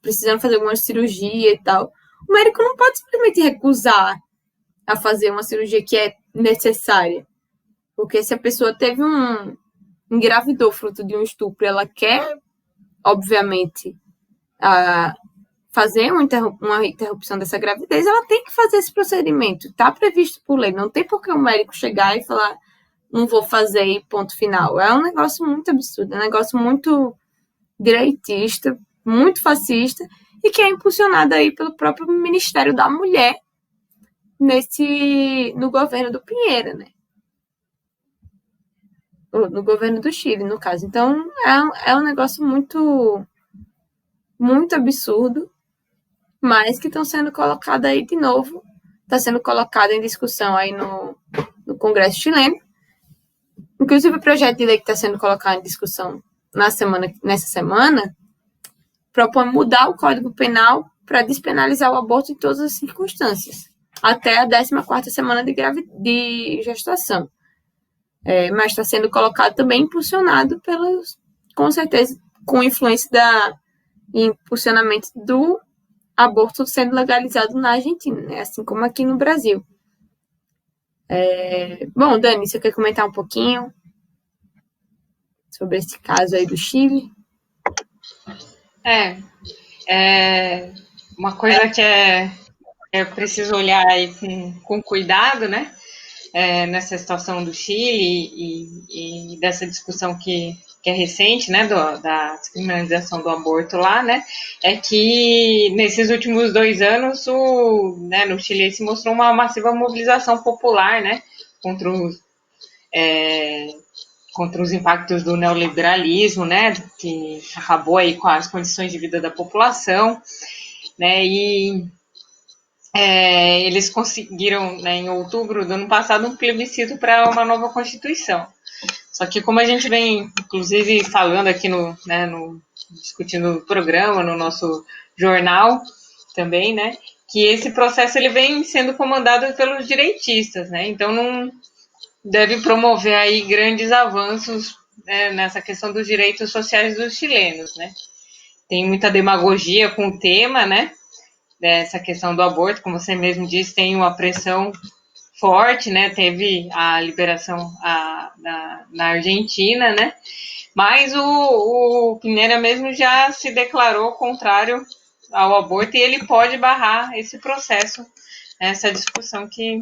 precisando fazer alguma cirurgia e tal, o médico não pode simplesmente recusar a fazer uma cirurgia que é necessária. Porque se a pessoa teve engravidou fruto de um estupro, ela quer, obviamente, fazer uma interrupção dessa gravidez, ela tem que fazer esse procedimento. Está previsto por lei. Não tem por que o médico chegar e falar não vou fazer e ponto final. É um negócio muito absurdo, é um negócio muito direitista, muito fascista, e que é impulsionado aí pelo próprio Ministério da Mulher no governo do Pinheira, né? No governo do Chile, no caso. Então, é um negócio muito, muito absurdo, mas que estão sendo colocado aí de novo, está sendo colocado em discussão aí no Congresso chileno. Inclusive, o projeto de lei que está sendo colocado em discussão nessa semana propõe mudar o Código Penal para despenalizar o aborto em todas as circunstâncias, até a 14ª semana de gestação. Mas está sendo colocado também impulsionado com certeza, com influência e impulsionamento do aborto sendo legalizado na Argentina, né? Assim como aqui no Brasil. Bom, Dani, você quer comentar um pouquinho sobre esse caso aí do Chile? Uma coisa que é preciso olhar aí com cuidado, né? Nessa situação do Chile e dessa discussão que é recente, né, da descriminalização do aborto lá, né, é que nesses últimos 2 anos no Chile se mostrou uma massiva mobilização popular, né, contra os impactos do neoliberalismo, né, que acabou aí com as condições de vida da população, né, e eles conseguiram, né, em outubro do ano passado, um plebiscito para uma nova Constituição. Só que como a gente vem, inclusive, falando aqui discutindo no programa, no nosso jornal também, né, que esse processo ele vem sendo comandado pelos direitistas, né, então não deve promover aí grandes avanços, né, nessa questão dos direitos sociais dos chilenos, né. Tem muita demagogia com o tema, né, dessa questão do aborto, como você mesmo disse, tem uma pressão forte, né? Teve a liberação na Argentina, né? Mas o Piñera mesmo já se declarou contrário ao aborto e ele pode barrar esse processo, essa discussão que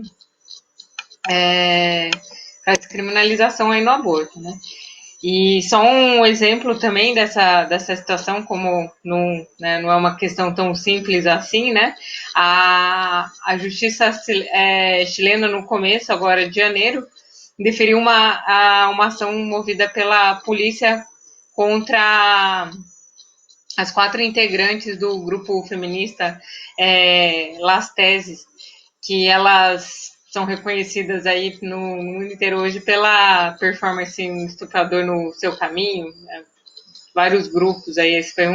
a descriminalização aí no aborto, né? E só um exemplo também dessa situação, como não é uma questão tão simples assim, né? A justiça chilena, no começo, agora de janeiro, deferiu uma ação movida pela polícia contra as 4 integrantes do grupo feminista Las Teses, que elas são reconhecidas aí no mundo inteiro hoje pela performance Um Estuprador no Seu Caminho, né? Vários grupos aí, esse foi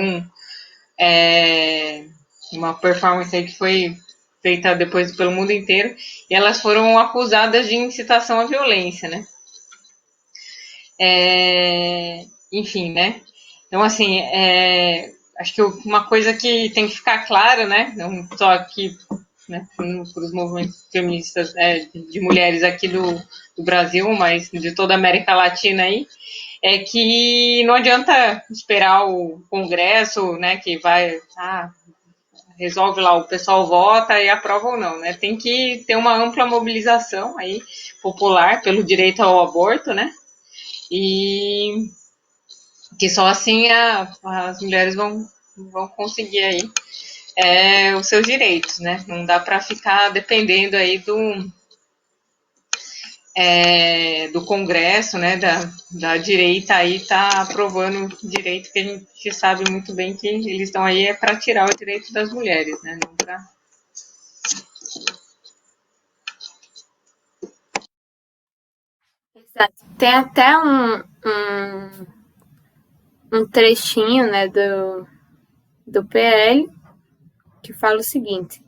uma performance aí que foi feita depois pelo mundo inteiro, e elas foram acusadas de incitação à violência, né? Enfim, né? Então, assim, acho que uma coisa que tem que ficar clara, né? Não só aqui, né, para os movimentos feministas de mulheres aqui do Brasil, mas de toda a América Latina aí, é que não adianta esperar o Congresso, né, que vai, resolve lá, o pessoal vota e aprova ou não, né? Tem que ter uma ampla mobilização aí popular pelo direito ao aborto, né? E que só assim as mulheres vão conseguir aí os seus direitos, né? Não dá para ficar dependendo aí do Congresso, né? Da direita aí tá aprovando direito que a gente sabe muito bem que eles estão aí para tirar o direito das mulheres, né? Não pra... Exato. Tem até um trechinho, né, do PL que fala o seguinte: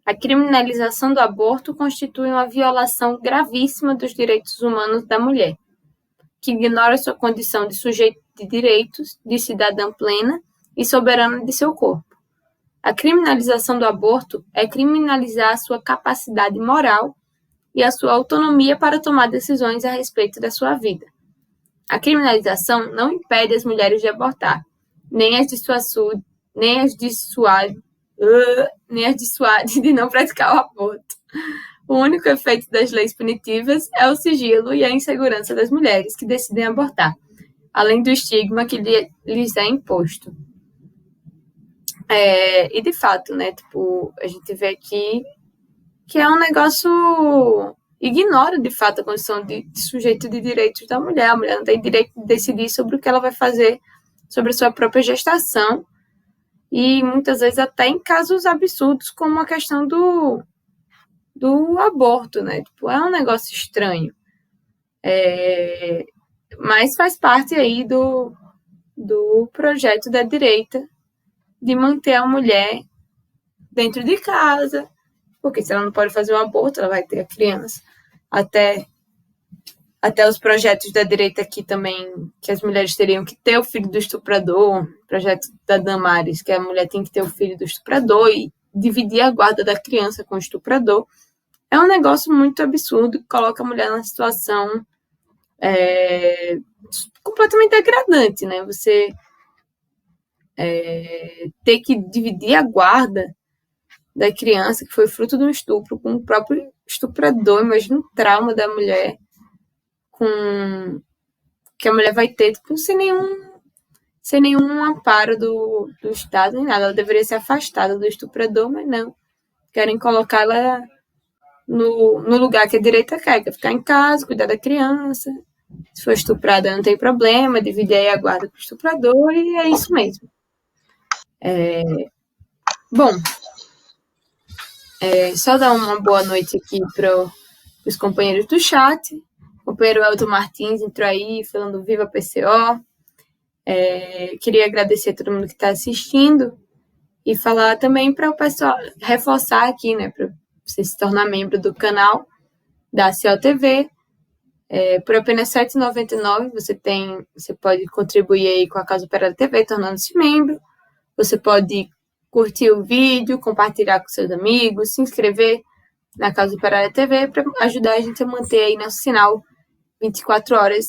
a criminalização do aborto constitui uma violação gravíssima dos direitos humanos da mulher, que ignora sua condição de sujeito de direitos, de cidadã plena e soberana de seu corpo. A criminalização do aborto é criminalizar a sua capacidade moral e a sua autonomia para tomar decisões a respeito da sua vida. A criminalização não impede as mulheres de abortar, nem as dissuade de não praticar o aborto. O único efeito das leis punitivas é o sigilo e a insegurança das mulheres que decidem abortar, além do estigma que lhes é imposto. E de fato, né, tipo, a gente vê aqui que é um negócio ignora de fato a condição de sujeito de direitos da mulher. A mulher não tem direito de decidir sobre o que ela vai fazer, sobre a sua própria gestação, e muitas vezes até em casos absurdos como a questão do aborto, né? Tipo, é um negócio estranho. Mas faz parte aí do projeto da direita de manter a mulher dentro de casa, porque se ela não pode fazer um aborto, ela vai ter a criança. Até os projetos da direita aqui também, que as mulheres teriam que ter o filho do estuprador, projeto da Damares, que a mulher tem que ter o filho do estuprador e dividir a guarda da criança com o estuprador. É um negócio muito absurdo que coloca a mulher numa situação completamente degradante, né? Você ter que dividir a guarda da criança que foi fruto de um estupro com o próprio estuprador. Imagina o trauma da mulher que a mulher vai ter, tipo, sem nenhum amparo do Estado nem nada. Ela deveria ser afastada do estuprador, mas não. Querem colocá-la no lugar que a direita quer, que é ficar em casa, cuidar da criança. Se for estuprada, não tem problema, dividir aí a guarda com o estuprador, e é isso mesmo. Bom, só dar uma boa noite aqui para os companheiros do chat. O companheiro Elton Martins entrou aí falando Viva PCO. Queria agradecer a todo mundo que está assistindo e falar também para o pessoal, reforçar aqui, né, para você se tornar membro do canal da COTV. Por apenas R$ 7,99 você pode contribuir aí com a Causa Operária TV, tornando-se membro. Você pode curtir o vídeo, compartilhar com seus amigos, se inscrever na Causa Operária TV para ajudar a gente a manter aí nosso sinal 24 horas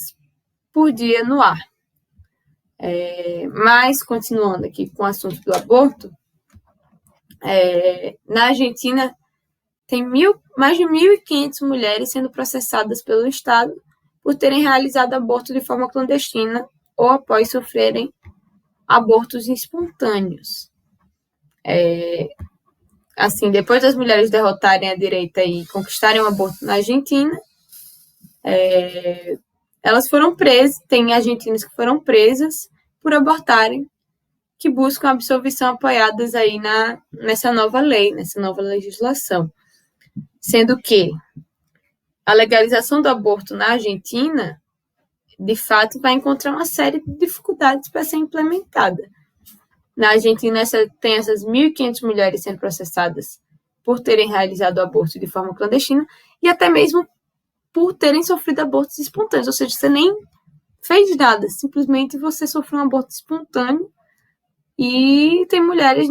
por dia no ar. Mas, continuando aqui com o assunto do aborto, na Argentina tem mais de 1.500 mulheres sendo processadas pelo Estado por terem realizado aborto de forma clandestina ou após sofrerem abortos espontâneos. Assim, depois das mulheres derrotarem a direita e conquistarem o aborto na Argentina, elas foram presas, tem argentinas que foram presas por abortarem, que buscam absolvição apoiadas aí nessa nova lei, nessa nova legislação. Sendo que a legalização do aborto na Argentina, de fato, vai encontrar uma série de dificuldades para ser implementada. Na Argentina, tem essas 1.500 mulheres sendo processadas por terem realizado o aborto de forma clandestina e até mesmo por terem sofrido abortos espontâneos, ou seja, você nem fez nada, simplesmente você sofreu um aborto espontâneo e tem mulheres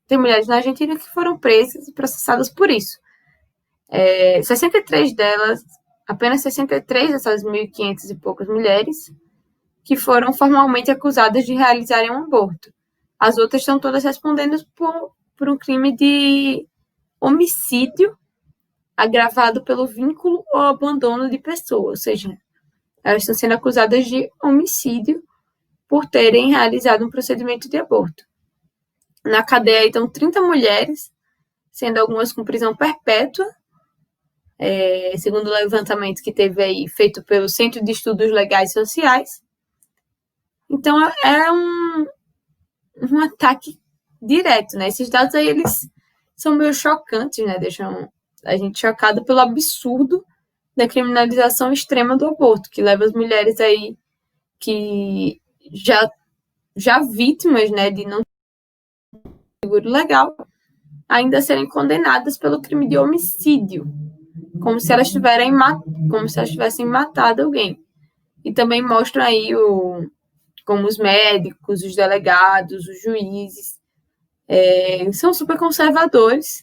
tem mulheres na Argentina que foram presas e processadas por isso. 63 delas, apenas 63 dessas 1.500 e poucas mulheres que foram formalmente acusadas de realizarem um aborto. As outras estão todas respondendo por um crime de homicídio agravado pelo vínculo ou abandono de pessoa, ou seja, elas estão sendo acusadas de homicídio por terem realizado um procedimento de aborto. Na cadeia estão 30 mulheres, sendo algumas com prisão perpétua, segundo o levantamento que teve aí, feito pelo Centro de Estudos Legais e Sociais. Então, é um ataque direto, né? Esses dados aí, eles são meio chocantes, né? Deixam a gente chocado pelo absurdo da criminalização extrema do aborto, que leva as mulheres aí que já vítimas, né, de não ter seguro legal, ainda serem condenadas pelo crime de homicídio, como se elas tivessem matado alguém. E também mostram aí como os médicos, os delegados, os juízes são super conservadores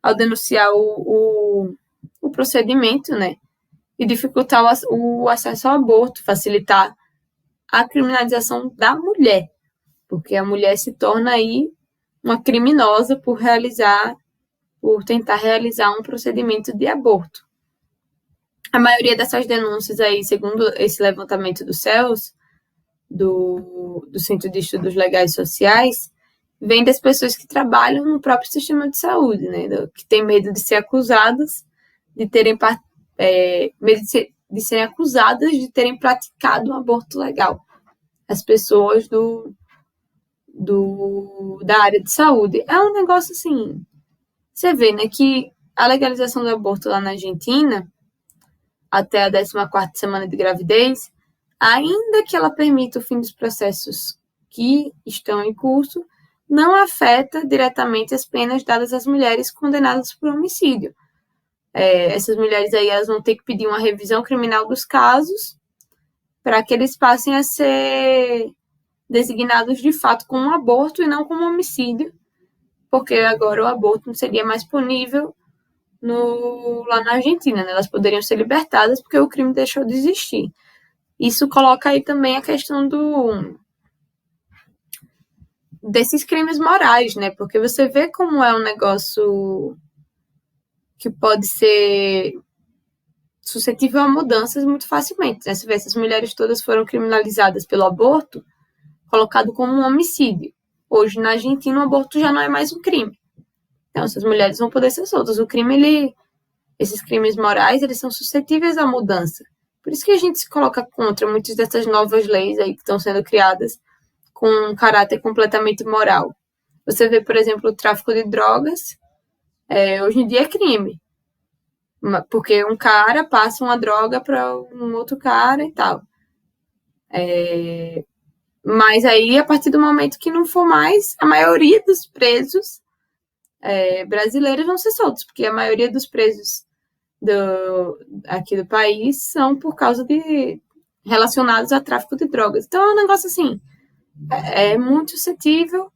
ao denunciar o procedimento, né? E dificultar o acesso ao aborto, facilitar a criminalização da mulher, porque a mulher se torna aí uma criminosa por tentar realizar um procedimento de aborto. A maioria dessas denúncias aí, segundo esse levantamento do CELS, do Centro de Estudos Legais e Sociais, vem das pessoas que trabalham no próprio sistema de saúde, né, que têm medo de ser acusadas, de serem acusadas de terem praticado um aborto legal. As pessoas da área de saúde. É um negócio assim, você vê, né, que a legalização do aborto lá na Argentina, até a 14ª semana de gravidez, ainda que ela permita o fim dos processos que estão em curso, não afeta diretamente as penas dadas às mulheres condenadas por homicídio. Essas mulheres aí, elas vão ter que pedir uma revisão criminal dos casos para que eles passem a ser designados de fato como um aborto e não como homicídio, porque agora o aborto não seria mais punível lá na Argentina, né? Elas poderiam ser libertadas porque o crime deixou de existir. Isso coloca aí também a questão desses crimes morais, né? Porque você vê como é um negócio que pode ser suscetível a mudanças muito facilmente, né? Você vê, essas mulheres todas foram criminalizadas pelo aborto, colocado como um homicídio. Hoje, na Argentina, o aborto já não é mais um crime. Então, essas mulheres vão poder ser soltas. Esses crimes morais, eles são suscetíveis à mudança. Por isso que a gente se coloca contra muitas dessas novas leis aí que estão sendo criadas com um caráter completamente moral. Você vê, por exemplo, o tráfico de drogas, hoje em dia é crime. Porque um cara passa uma droga para um outro cara e tal. Mas aí, a partir do momento que não for mais, a maioria dos presos brasileiros vão ser soltos, porque a maioria dos presos aqui do país são por causa relacionados a tráfico de drogas. Então, é um negócio assim, é muito suscetível.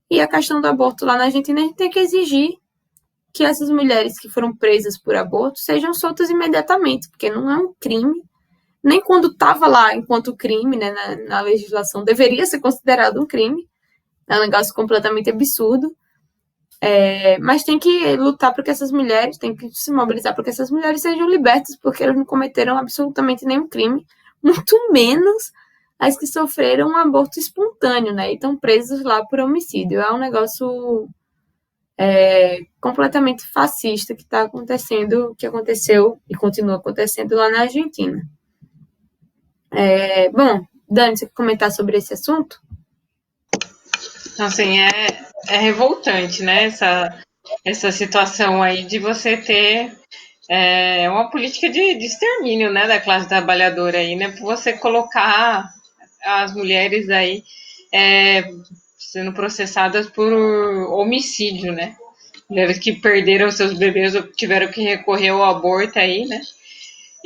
E a questão do aborto lá na Argentina, a gente tem que exigir que essas mulheres que foram presas por aborto sejam soltas imediatamente, porque não é um crime. Nem quando estava lá enquanto crime, né, na legislação, deveria ser considerado um crime. É um negócio completamente absurdo. Mas tem que lutar para que essas mulheres, tem que se mobilizar para que essas mulheres sejam libertas, porque elas não cometeram absolutamente nenhum crime, muito menos as que sofreram um aborto espontâneo, né, e estão presas lá por homicídio. É um negócio completamente fascista que está acontecendo, que aconteceu e continua acontecendo lá na Argentina. Bom, Dani, você quer comentar sobre esse assunto? Assim, é revoltante, né? essa situação aí de você ter uma política de extermínio, né, da classe trabalhadora aí, né, para você colocar as mulheres aí sendo processadas por homicídio, né, mulheres que perderam seus bebês ou tiveram que recorrer ao aborto aí, né,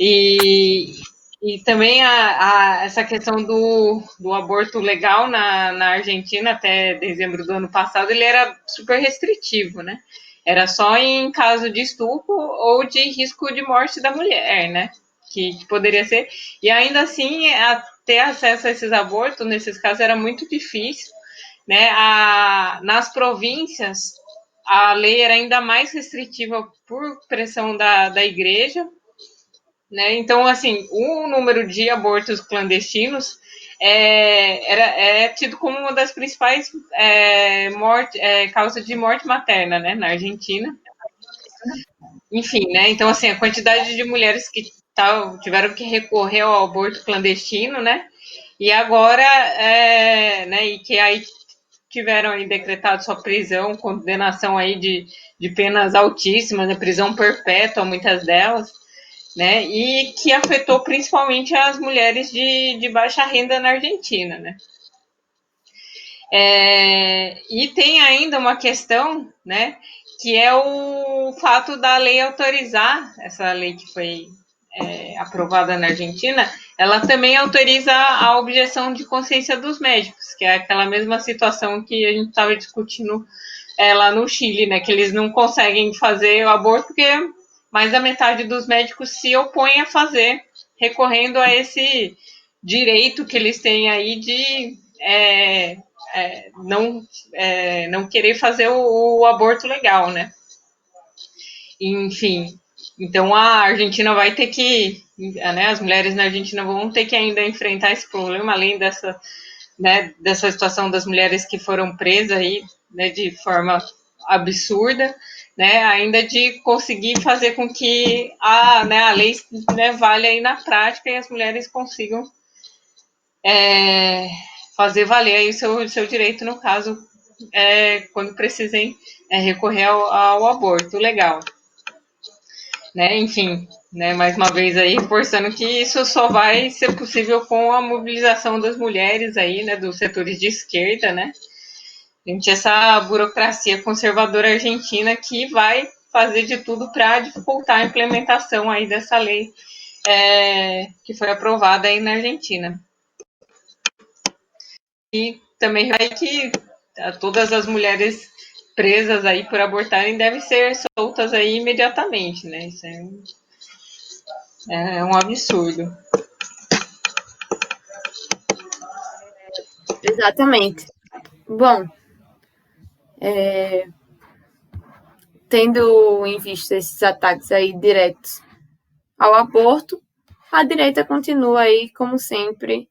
e, e também essa questão do aborto legal na Argentina até dezembro do ano passado, ele era super restritivo, né? Era só em caso de estupro ou de risco de morte da mulher, né? Que poderia ser. E ainda assim, ter acesso a esses abortos, nesses casos, era muito difícil, né? Nas províncias, a lei era ainda mais restritiva por pressão da igreja, né? Então, assim, o número de abortos clandestinos é tido como uma das principais causas de morte materna, né, na Argentina. Enfim, né? Então, assim, a quantidade de mulheres que tiveram que recorrer ao aborto clandestino, né? E agora, né? E que aí tiveram aí decretado sua prisão, condenação aí de penas altíssimas, né, prisão perpétua, muitas delas, né? E que afetou principalmente as mulheres de baixa renda na Argentina, né? E tem ainda uma questão, né? Que é o fato da lei autorizar, essa lei que foi aprovada na Argentina, ela também autoriza a objeção de consciência dos médicos, que é aquela mesma situação que a gente estava discutindo lá no Chile, né? Que eles não conseguem fazer o aborto porque mais da metade dos médicos se opõem a fazer, recorrendo a esse direito que eles têm aí de não querer fazer o aborto legal, né? Enfim, então a Argentina vai ter que, né, as mulheres na Argentina vão ter que ainda enfrentar esse problema, além dessa situação das mulheres que foram presas aí, né, de forma absurda, né, ainda de conseguir fazer com que a lei, né, valha aí na prática e as mulheres consigam fazer valer aí o seu direito, no caso, quando precisem recorrer ao aborto legal. Né, enfim, né, mais uma vez aí reforçando que isso só vai ser possível com a mobilização das mulheres aí, né, dos setores de esquerda, né, gente, essa burocracia conservadora argentina que vai fazer de tudo para dificultar a implementação aí dessa lei que foi aprovada aí na Argentina. E também vai que todas as mulheres presas aí por abortarem devem ser soltas aí imediatamente, né? Isso é um absurdo. Exatamente. Bom, tendo em vista esses ataques aí diretos ao aborto, a direita continua aí, como sempre,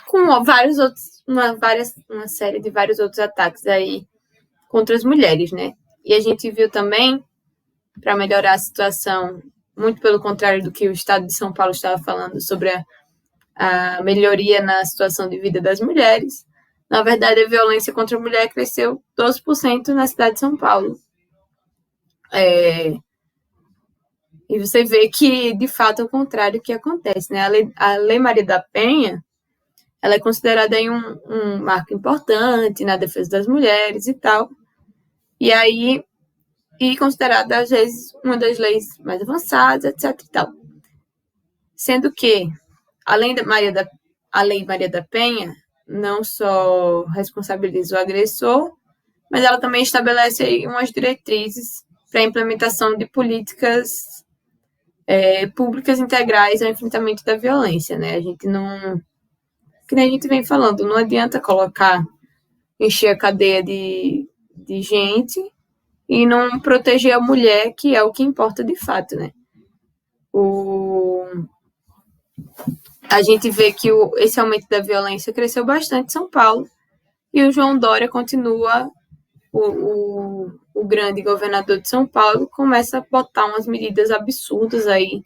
com vários outros, uma série de vários outros ataques aí contra as mulheres, né? E a gente viu também, para melhorar a situação, muito pelo contrário do que o Estado de São Paulo estava falando sobre a melhoria na situação de vida das mulheres, na verdade, a violência contra a mulher cresceu 12% na cidade de São Paulo. E você vê que, de fato, é o contrário que acontece, né? A Lei Maria da Penha, ela é considerada aí um marco importante na defesa das mulheres e tal. E considerada, às vezes, uma das leis mais avançadas, etc. e tal. Sendo que, além da a Lei Maria da Penha, não só responsabiliza o agressor, mas ela também estabelece aí umas diretrizes para a implementação de políticas públicas integrais ao enfrentamento da violência, né? A gente não... Que nem a gente vem falando, não adianta encher a cadeia de gente e não proteger a mulher, que é o que importa de fato, né? A gente vê que esse aumento da violência cresceu bastante em São Paulo e o João Dória continua, o grande governador de São Paulo, começa a botar umas medidas absurdas aí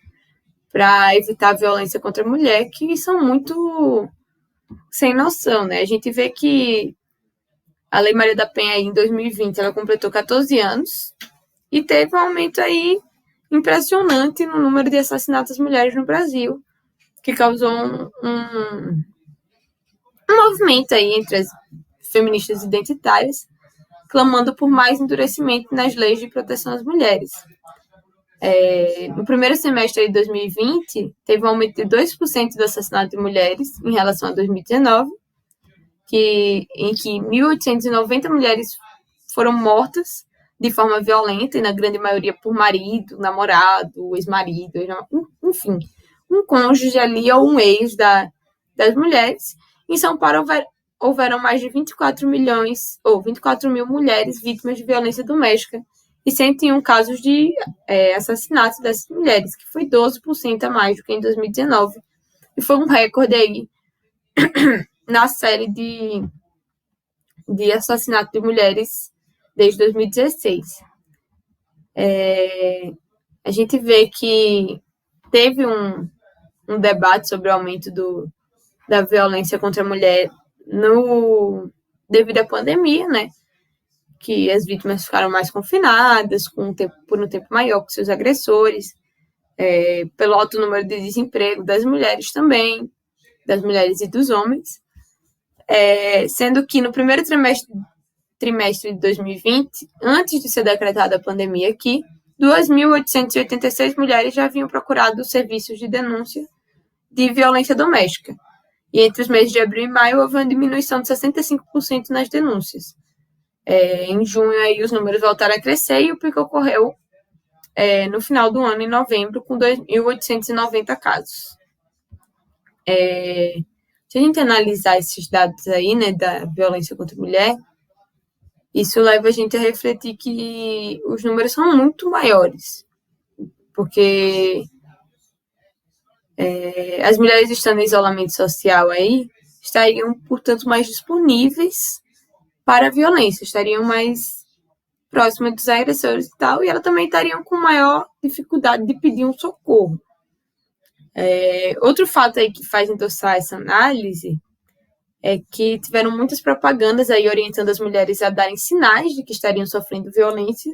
para evitar a violência contra a mulher, que são muito sem noção, né? A gente vê que A Lei Maria da Penha, aí, em 2020, ela completou 14 anos e teve um aumento aí impressionante no número de assassinatos às mulheres no Brasil, que causou um movimento aí entre as feministas identitárias, clamando por mais endurecimento nas leis de proteção às mulheres. No primeiro semestre de 2020, teve um aumento de 2% do assassinato de mulheres em relação a 2019, em que 1.890 mulheres foram mortas de forma violenta, e na grande maioria por marido, namorado, ex-marido, enfim, um cônjuge ali ou um ex das mulheres. Em São Paulo, houveram mais de 24 mil mulheres vítimas de violência doméstica e 101 casos de assassinato dessas mulheres, que foi 12% a mais do que em 2019. E foi um recorde aí na série de assassinato de mulheres desde 2016. A gente vê que teve um debate sobre o aumento da violência contra a mulher devido à pandemia, né? Que as vítimas ficaram mais confinadas por um tempo maior com seus agressores, pelo alto número de desemprego das mulheres também, das mulheres e dos homens, sendo que no primeiro trimestre de 2020, antes de ser decretada a pandemia aqui, 2.886 mulheres já haviam procurado os serviços de denúncia de violência doméstica. E entre os meses de abril e maio, houve uma diminuição de 65% nas denúncias. Em junho, aí, os números voltaram a crescer e o pico ocorreu no final do ano, em novembro, com 2.890 casos. Se a gente analisar esses dados aí, né, da violência contra a mulher, isso leva a gente a refletir que os números são muito maiores, porque as mulheres estando em isolamento social aí estariam, portanto, mais disponíveis para a violência, estariam mais próximas dos agressores e tal, e elas também estariam com maior dificuldade de pedir um socorro. Outro fato aí que faz endossar essa análise é que tiveram muitas propagandas aí orientando as mulheres a darem sinais de que estariam sofrendo violência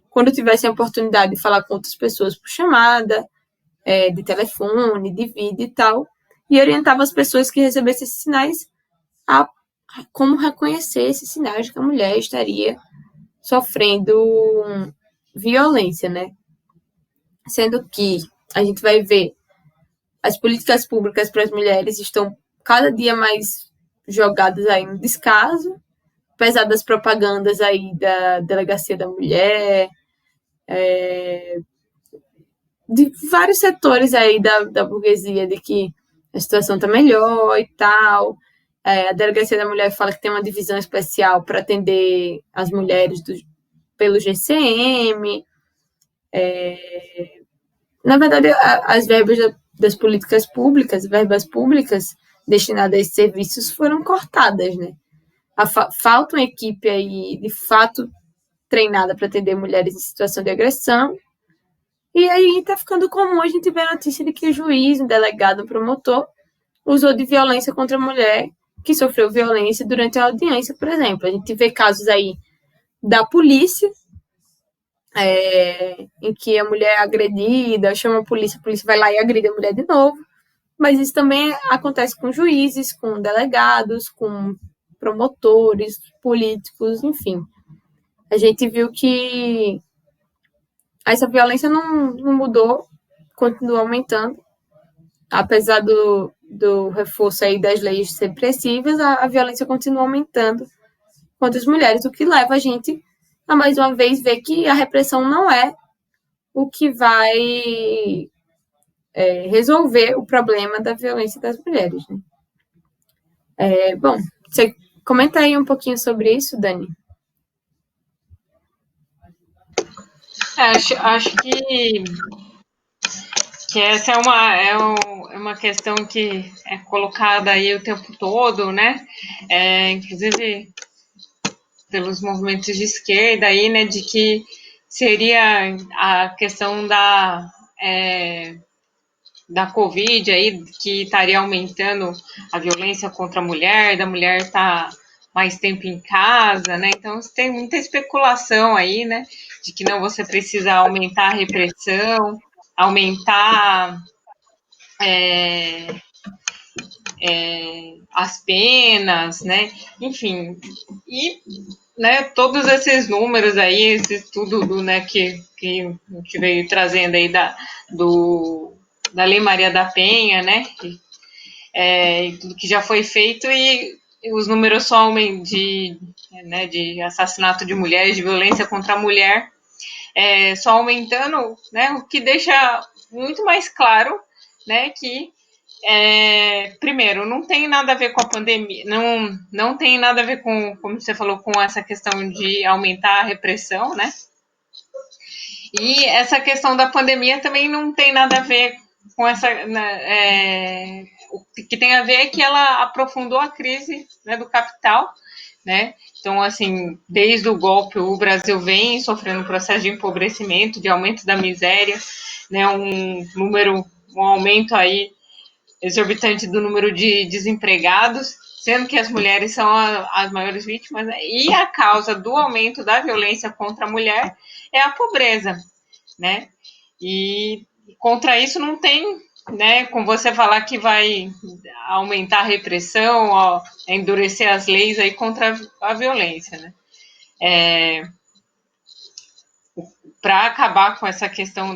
quando tivessem a oportunidade de falar com outras pessoas por chamada, de telefone, de vídeo e tal, e orientava as pessoas que recebessem esses sinais a como reconhecer esses sinais de que a mulher estaria sofrendo violência, né? Sendo que a gente vai ver as políticas públicas para as mulheres estão cada dia mais jogadas aí no descaso, apesar das propagandas aí da Delegacia da Mulher, de vários setores aí da burguesia, de que a situação está melhor e tal. A Delegacia da Mulher fala que tem uma divisão especial para atender as mulheres pelo GCM. Na verdade, as verbas das políticas públicas, verbas públicas destinadas a esses serviços foram cortadas, né? Falta uma equipe aí, de fato, treinada para atender mulheres em situação de agressão. E aí está ficando comum a gente ver a notícia de que o juiz, o delegado, o promotor, usou de violência contra a mulher que sofreu violência durante a audiência, por exemplo. A gente vê casos aí da polícia, em que a mulher é agredida, chama a polícia vai lá e agride a mulher de novo. Mas isso também acontece com juízes, com delegados, com promotores, políticos, enfim. A gente viu que essa violência não mudou, continua aumentando. Apesar do reforço aí das leis repressivas, a violência continua aumentando contra as mulheres, o que leva a gente a, mais uma vez, ver que a repressão não é o que vai resolver o problema da violência das mulheres, né? Bom, você comenta aí um pouquinho sobre isso, Dani? Acho que essa é uma questão que é colocada aí o tempo todo, né? Inclusive pelos movimentos de esquerda aí, né? De que seria a questão da Covid aí, que estaria aumentando a violência contra a mulher, da mulher estar mais tempo em casa, né? Então tem muita especulação aí, né? De que não, você precisa aumentar a repressão, aumentar as penas, né? Enfim, e né, todos esses números aí, esse estudo né, que a gente veio trazendo aí da Lei Maria da Penha, né? E tudo que já foi feito e os números só de assassinato de mulheres, de violência contra a mulher, só aumentando, né? O que deixa muito mais claro, né, que primeiro, não tem nada a ver com a pandemia, não tem nada a ver com, como você falou, com essa questão de aumentar a repressão, né? E essa questão da pandemia também não tem nada a ver com essa. Né, o que tem a ver é que ela aprofundou a crise, né, do capital, né? Então, assim, desde o golpe, o Brasil vem sofrendo um processo de empobrecimento, de aumento da miséria, né? Um aumento aí exorbitante do número de desempregados, sendo que as mulheres são as maiores vítimas, né? E a causa do aumento da violência contra a mulher é a pobreza, né? E contra isso não tem, né, como você falar que vai aumentar a repressão, ó, endurecer as leis aí contra a violência, né? Para acabar com essa questão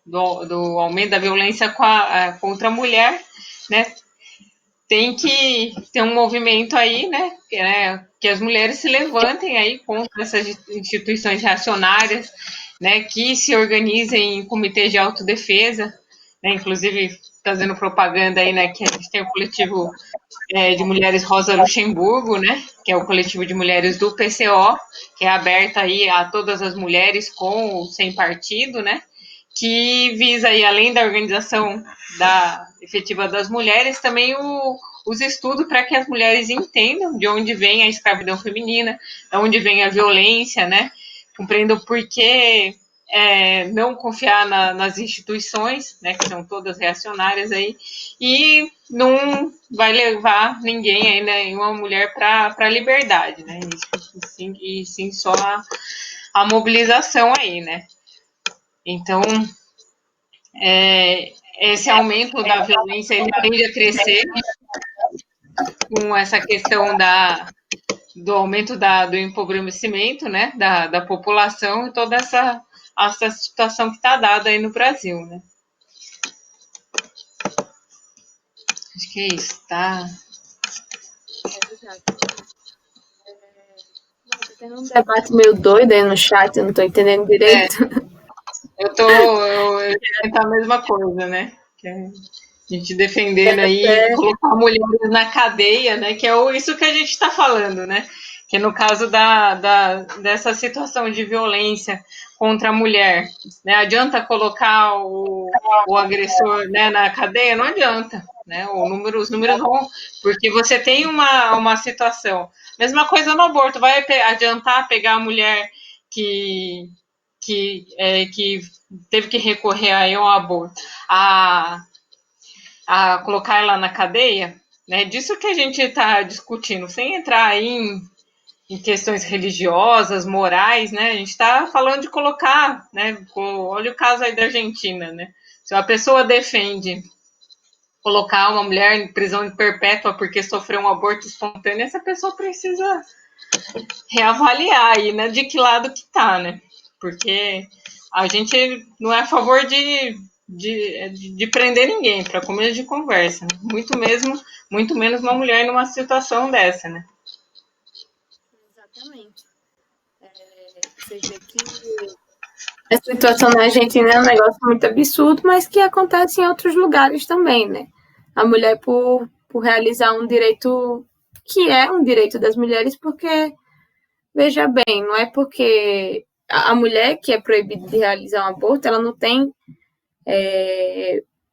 do aumento da violência contra a mulher, né, tem que ter um movimento aí, né, que as mulheres se levantem aí contra essas instituições reacionárias, né, que se organizem em comitês de autodefesa, né, inclusive fazendo propaganda aí, né, que a gente tem o coletivo de mulheres Rosa Luxemburgo, né, que é o coletivo de mulheres do PCO, que é aberta aí a todas as mulheres com ou sem partido, né, que visa aí, além da organização efetiva das mulheres, também os estudos para que as mulheres entendam de onde vem a escravidão feminina, de onde vem a violência, né, compreendam por que não confiar nas instituições, né, que são todas reacionárias aí, e não vai levar ninguém aí, né, uma mulher para a liberdade, né, e sim só a mobilização aí, né. Então, esse aumento da violência ele tende a crescer com essa questão do aumento do empobrecimento, né, da população e toda essa situação que está dada aí no Brasil, né. Acho que é isso, tá? Tem um debate meio doido aí no chat, eu não estou entendendo direito. Eu ia tentar a mesma coisa, né? Que a gente defendendo aí, colocar mulheres na cadeia, né? Que é isso que a gente está falando, né? Que no caso dessa situação de violência contra a mulher, né? Adianta colocar o agressor, né, na cadeia? Não adianta, né? Os números vão... Porque você tem uma situação. Mesma coisa no aborto. Vai adiantar pegar a mulher que teve que recorrer aí ao aborto, a colocar ela na cadeia, né? Disso que a gente está discutindo, sem entrar aí em questões religiosas, morais, né? A gente está falando de colocar, né? Olha o caso aí da Argentina, né? Se uma pessoa defende colocar uma mulher em prisão perpétua porque sofreu um aborto espontâneo, essa pessoa precisa reavaliar aí, né? De que lado que tá, né? Porque a gente não é a favor de prender ninguém, para começo de conversa. Né? Muito menos uma mulher numa situação dessa, né? Exatamente. Você vê que a situação na Argentina é um negócio muito absurdo, mas que acontece em outros lugares também, né? A mulher, por realizar um direito que é um direito das mulheres, porque, veja bem, não é porque a mulher que é proibida de realizar um aborto, ela não tem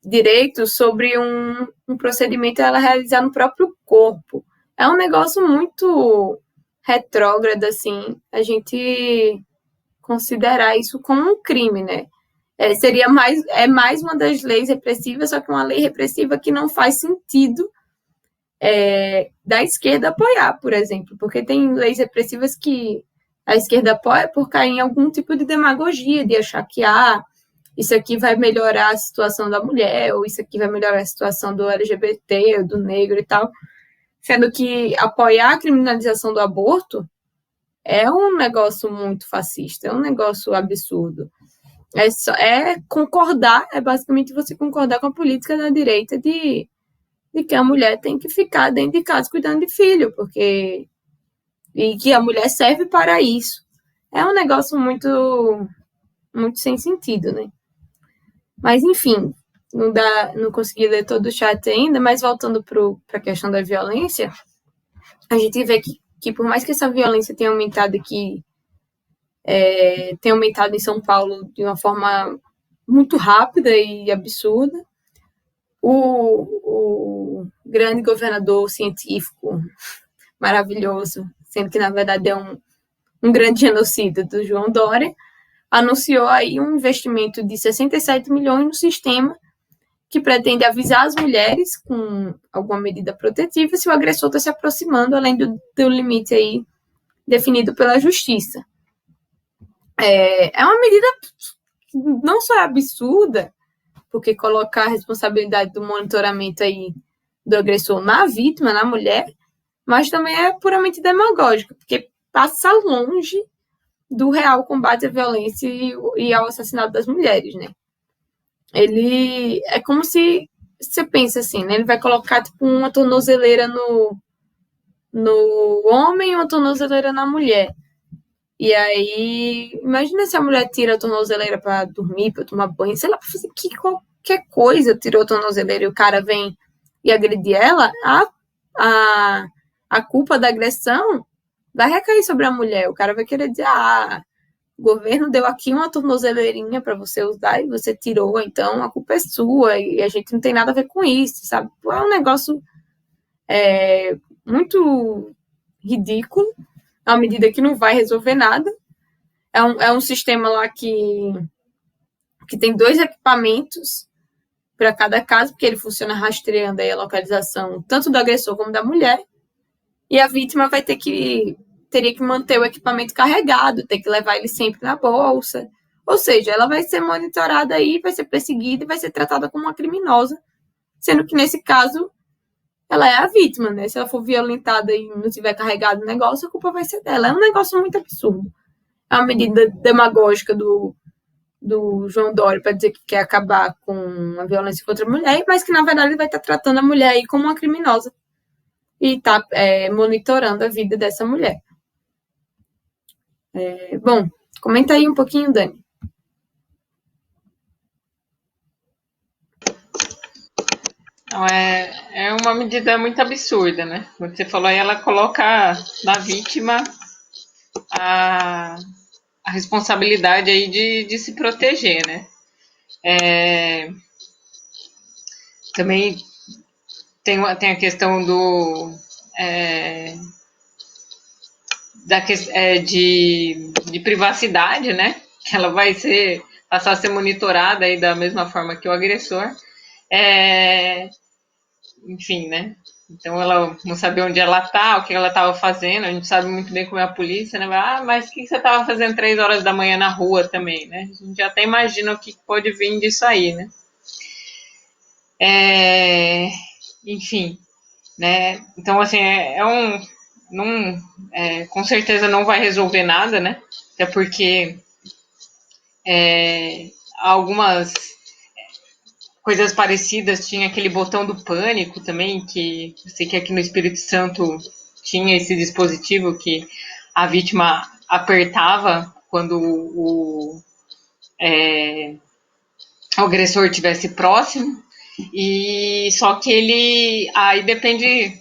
direito sobre um procedimento ela realizar no próprio corpo. É um negócio muito retrógrado, assim, a gente considerar isso como um crime, né? Seria mais uma das leis repressivas, só que uma lei repressiva que não faz sentido da esquerda apoiar, por exemplo, porque tem leis repressivas que a esquerda apoia por cair em algum tipo de demagogia, de achar que isso aqui vai melhorar a situação da mulher, ou isso aqui vai melhorar a situação do LGBT, ou do negro e tal, sendo que apoiar a criminalização do aborto é um negócio muito fascista, é um negócio absurdo. Concordar, é basicamente você concordar com a política da direita de que a mulher tem que ficar dentro de casa cuidando de filho, e que a mulher serve para isso. É um negócio muito, muito sem sentido, né? Mas, enfim, não consegui ler todo o chat ainda, mas voltando para a questão da violência, a gente vê que por mais que essa violência tenha aumentado aqui, tenha aumentado em São Paulo de uma forma muito rápida e absurda, o grande governador científico maravilhoso, sendo que na verdade é um grande genocida do João Dória, anunciou aí um investimento de 67 milhões no sistema que pretende avisar as mulheres com alguma medida protetiva se o agressor está se aproximando, além do limite aí definido pela justiça. É uma medida que não só é absurda, porque colocar a responsabilidade do monitoramento aí do agressor na vítima, na mulher, mas também é puramente demagógica, porque passa longe do real combate à violência e ao assassinato das mulheres, né? Ele é como se você pensa assim, né? Ele vai colocar tipo uma tornozeleira no homem e uma tornozeleira na mulher. E aí, imagina se a mulher tira a tornozeleira para dormir, para tomar banho, sei lá, para fazer qualquer coisa, tirou a tornozeleira e o cara vem e agride ela, a culpa da agressão vai recair sobre a mulher. O cara vai querer dizer, o governo deu aqui uma tornozeleirinha para você usar e você tirou, então a culpa é sua e a gente não tem nada a ver com isso, sabe? É um negócio muito ridículo, é uma medida que não vai resolver nada. É um sistema lá que tem 2 equipamentos para cada caso, porque ele funciona rastreando aí a localização tanto do agressor como da mulher, e a vítima teria que manter o equipamento carregado, ter que levar ele sempre na bolsa. Ou seja, ela vai ser monitorada aí, vai ser perseguida e vai ser tratada como uma criminosa, sendo que nesse caso ela é a vítima, né? Se ela for violentada e não tiver carregado o negócio, a culpa vai ser dela. É um negócio muito absurdo. É uma medida demagógica do João Dória para dizer que quer acabar com a violência contra a mulher, mas que na verdade ele vai estar tratando a mulher aí como uma criminosa e está monitorando a vida dessa mulher. Bom, comenta aí um pouquinho, Dani. Não, é uma medida muito absurda, né? Você falou aí, ela coloca na vítima a responsabilidade aí de se proteger, né? Também tem a questão de privacidade, né? Que ela vai passar a ser monitorada aí da mesma forma que o agressor. Enfim, né? Então ela não sabia onde ela tá, o que ela estava fazendo, a gente sabe muito bem como é a polícia, né? Mas o que você estava fazendo 3 horas da manhã na rua também, né? A gente até imagina o que pode vir disso aí, né? Enfim, né? Então, assim, com certeza não vai resolver nada, né? Até porque algumas coisas parecidas, tinha aquele botão do pânico também, que eu sei que aqui no Espírito Santo tinha esse dispositivo que a vítima apertava quando o agressor estivesse próximo, e só que ele, aí depende,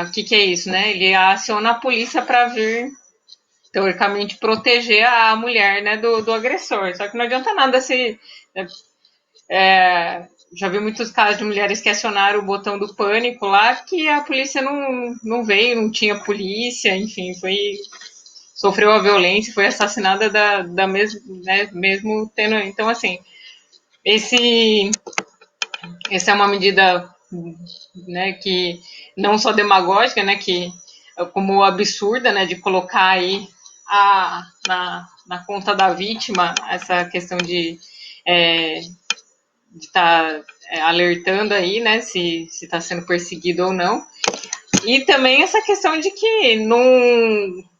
o que é isso, né? Ele aciona a polícia para vir, teoricamente, proteger a mulher, né, do agressor, só que não adianta nada se... já vi muitos casos de mulheres que acionaram o botão do pânico lá, que a polícia não veio, não tinha polícia, enfim, sofreu a violência, foi assassinada mesmo tendo... Então, assim, essa é uma medida né, que não só demagógica, né, que como absurda, né, de colocar aí na conta da vítima essa questão de estar alertando aí, né, se está sendo perseguido ou não. E também essa questão de que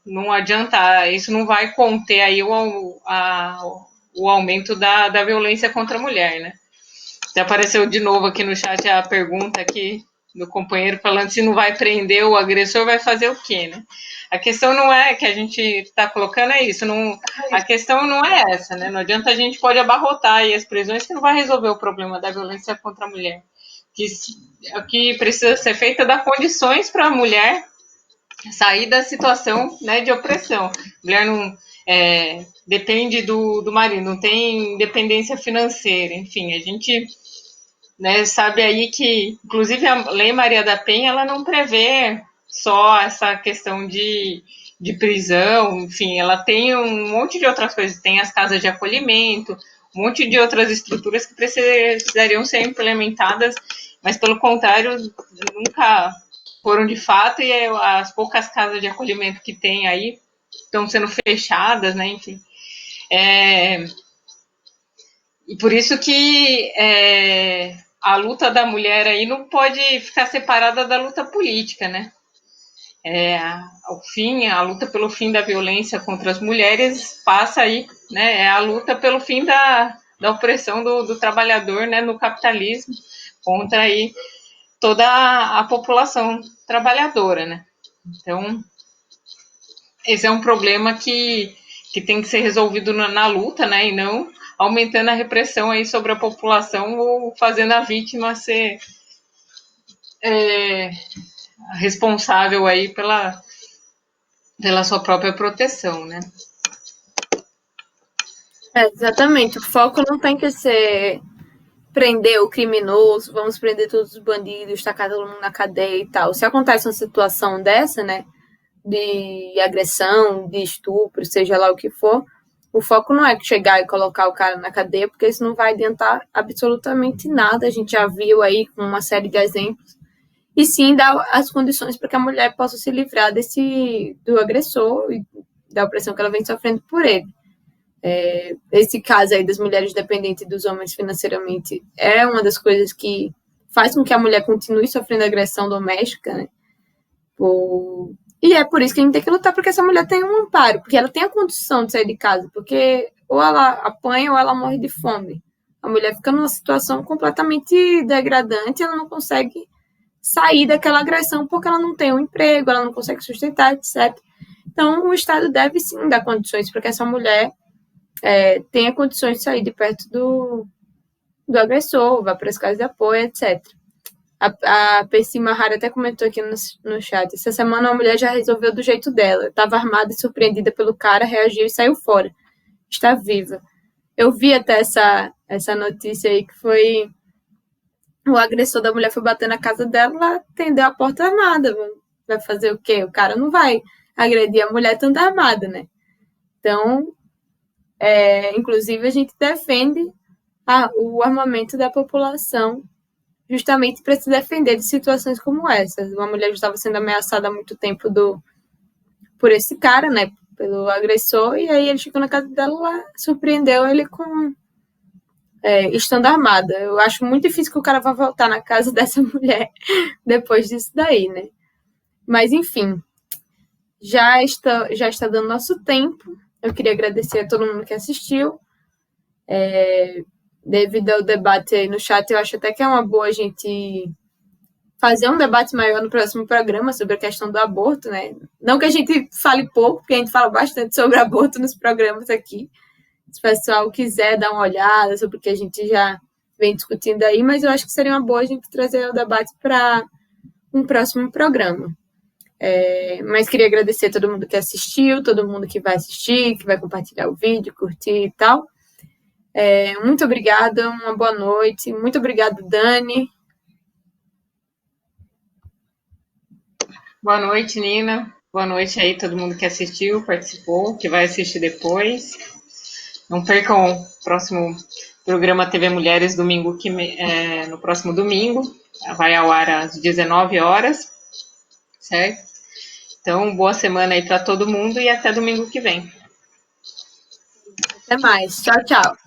não adianta, isso não vai conter aí o aumento da violência contra a mulher, né? Já apareceu de novo aqui no chat a pergunta aqui do companheiro falando se não vai prender o agressor, vai fazer o quê, né? A questão não é que a gente está colocando é isso, a questão não é essa, né? Não adianta a gente pode abarrotar aí as prisões que não vai resolver o problema da violência contra a mulher. O que precisa ser feito é dar condições para a mulher sair da situação, né, de opressão. A mulher não depende do marido, não tem independência financeira, enfim, a gente, né, sabe aí que, inclusive, a Lei Maria da Penha, ela não prevê só essa questão de prisão, enfim, ela tem um monte de outras coisas, tem as casas de acolhimento, um monte de outras estruturas que precisariam ser implementadas, mas, pelo contrário, nunca foram de fato, e as poucas casas de acolhimento que tem aí estão sendo fechadas, né, enfim. E por isso que a luta da mulher aí não pode ficar separada da luta política, né? A luta pelo fim da violência contra as mulheres passa aí, né? É a luta pelo fim da opressão do trabalhador, né, no capitalismo, contra aí toda a população trabalhadora, né? Então, esse é um problema que tem que ser resolvido na luta, né, e não aumentando a repressão aí sobre a população ou fazendo a vítima ser responsável aí pela sua própria proteção, né? Exatamente. O foco não tem que ser prender o criminoso, vamos prender todos os bandidos, tacar todo mundo na cadeia e tal. Se acontece uma situação dessa, né, de agressão, de estupro, seja lá o que for, o foco não é chegar e colocar o cara na cadeia, porque isso não vai adiantar absolutamente nada. A gente já viu aí com uma série de exemplos. E sim dar as condições para que a mulher possa se livrar do agressor e da opressão que ela vem sofrendo por ele. Esse caso aí das mulheres dependentes dos homens financeiramente é uma das coisas que faz com que a mulher continue sofrendo agressão doméstica, né? E é por isso que a gente tem que lutar para que essa mulher tenha um amparo, porque ela tem a condição de sair de casa, porque ou ela apanha ou ela morre de fome. A mulher fica numa situação completamente degradante, ela não consegue sair daquela agressão porque ela não tem um emprego, ela não consegue sustentar, etc. Então, o Estado deve sim dar condições para que essa mulher tenha condições de sair de perto do agressor, vá para as casas de apoio, etc. A Percy Mahara até comentou aqui no chat. Essa semana uma mulher já resolveu do jeito dela. Estava armada e surpreendida pelo cara, reagiu e saiu fora. Está viva. Eu vi até essa notícia aí que foi o agressor da mulher foi bater na casa dela, ela atendeu a porta armada. Vai fazer o quê? O cara não vai agredir a mulher estando armada, né? Então, inclusive, a gente defende o armamento da população justamente para se defender de situações como essas. Uma mulher já estava sendo ameaçada há muito tempo por esse cara, né? Pelo agressor, e aí ele chegou na casa dela, lá, surpreendeu ele com estando armada. Eu acho muito difícil que o cara vá voltar na casa dessa mulher depois disso daí, né? Mas, enfim, já está dando nosso tempo. Eu queria agradecer a todo mundo que assistiu. Devido ao debate aí no chat, eu acho até que é uma boa a gente fazer um debate maior no próximo programa sobre a questão do aborto, né? Não que a gente fale pouco, porque a gente fala bastante sobre aborto nos programas aqui. Se o pessoal quiser dar uma olhada sobre o que a gente já vem discutindo aí, mas eu acho que seria uma boa a gente trazer o debate para um próximo programa. Mas queria agradecer a todo mundo que assistiu, todo mundo que vai assistir, que vai compartilhar o vídeo, curtir e tal. Muito obrigada, uma boa noite. Muito obrigada, Dani. Boa noite, Nina. Boa noite aí todo mundo que assistiu, participou, que vai assistir depois. Não percam o programa TV Mulheres no próximo domingo. Vai ao ar às 19 horas, certo? Então, boa semana aí para todo mundo e até domingo que vem. Até mais. Tchau, tchau.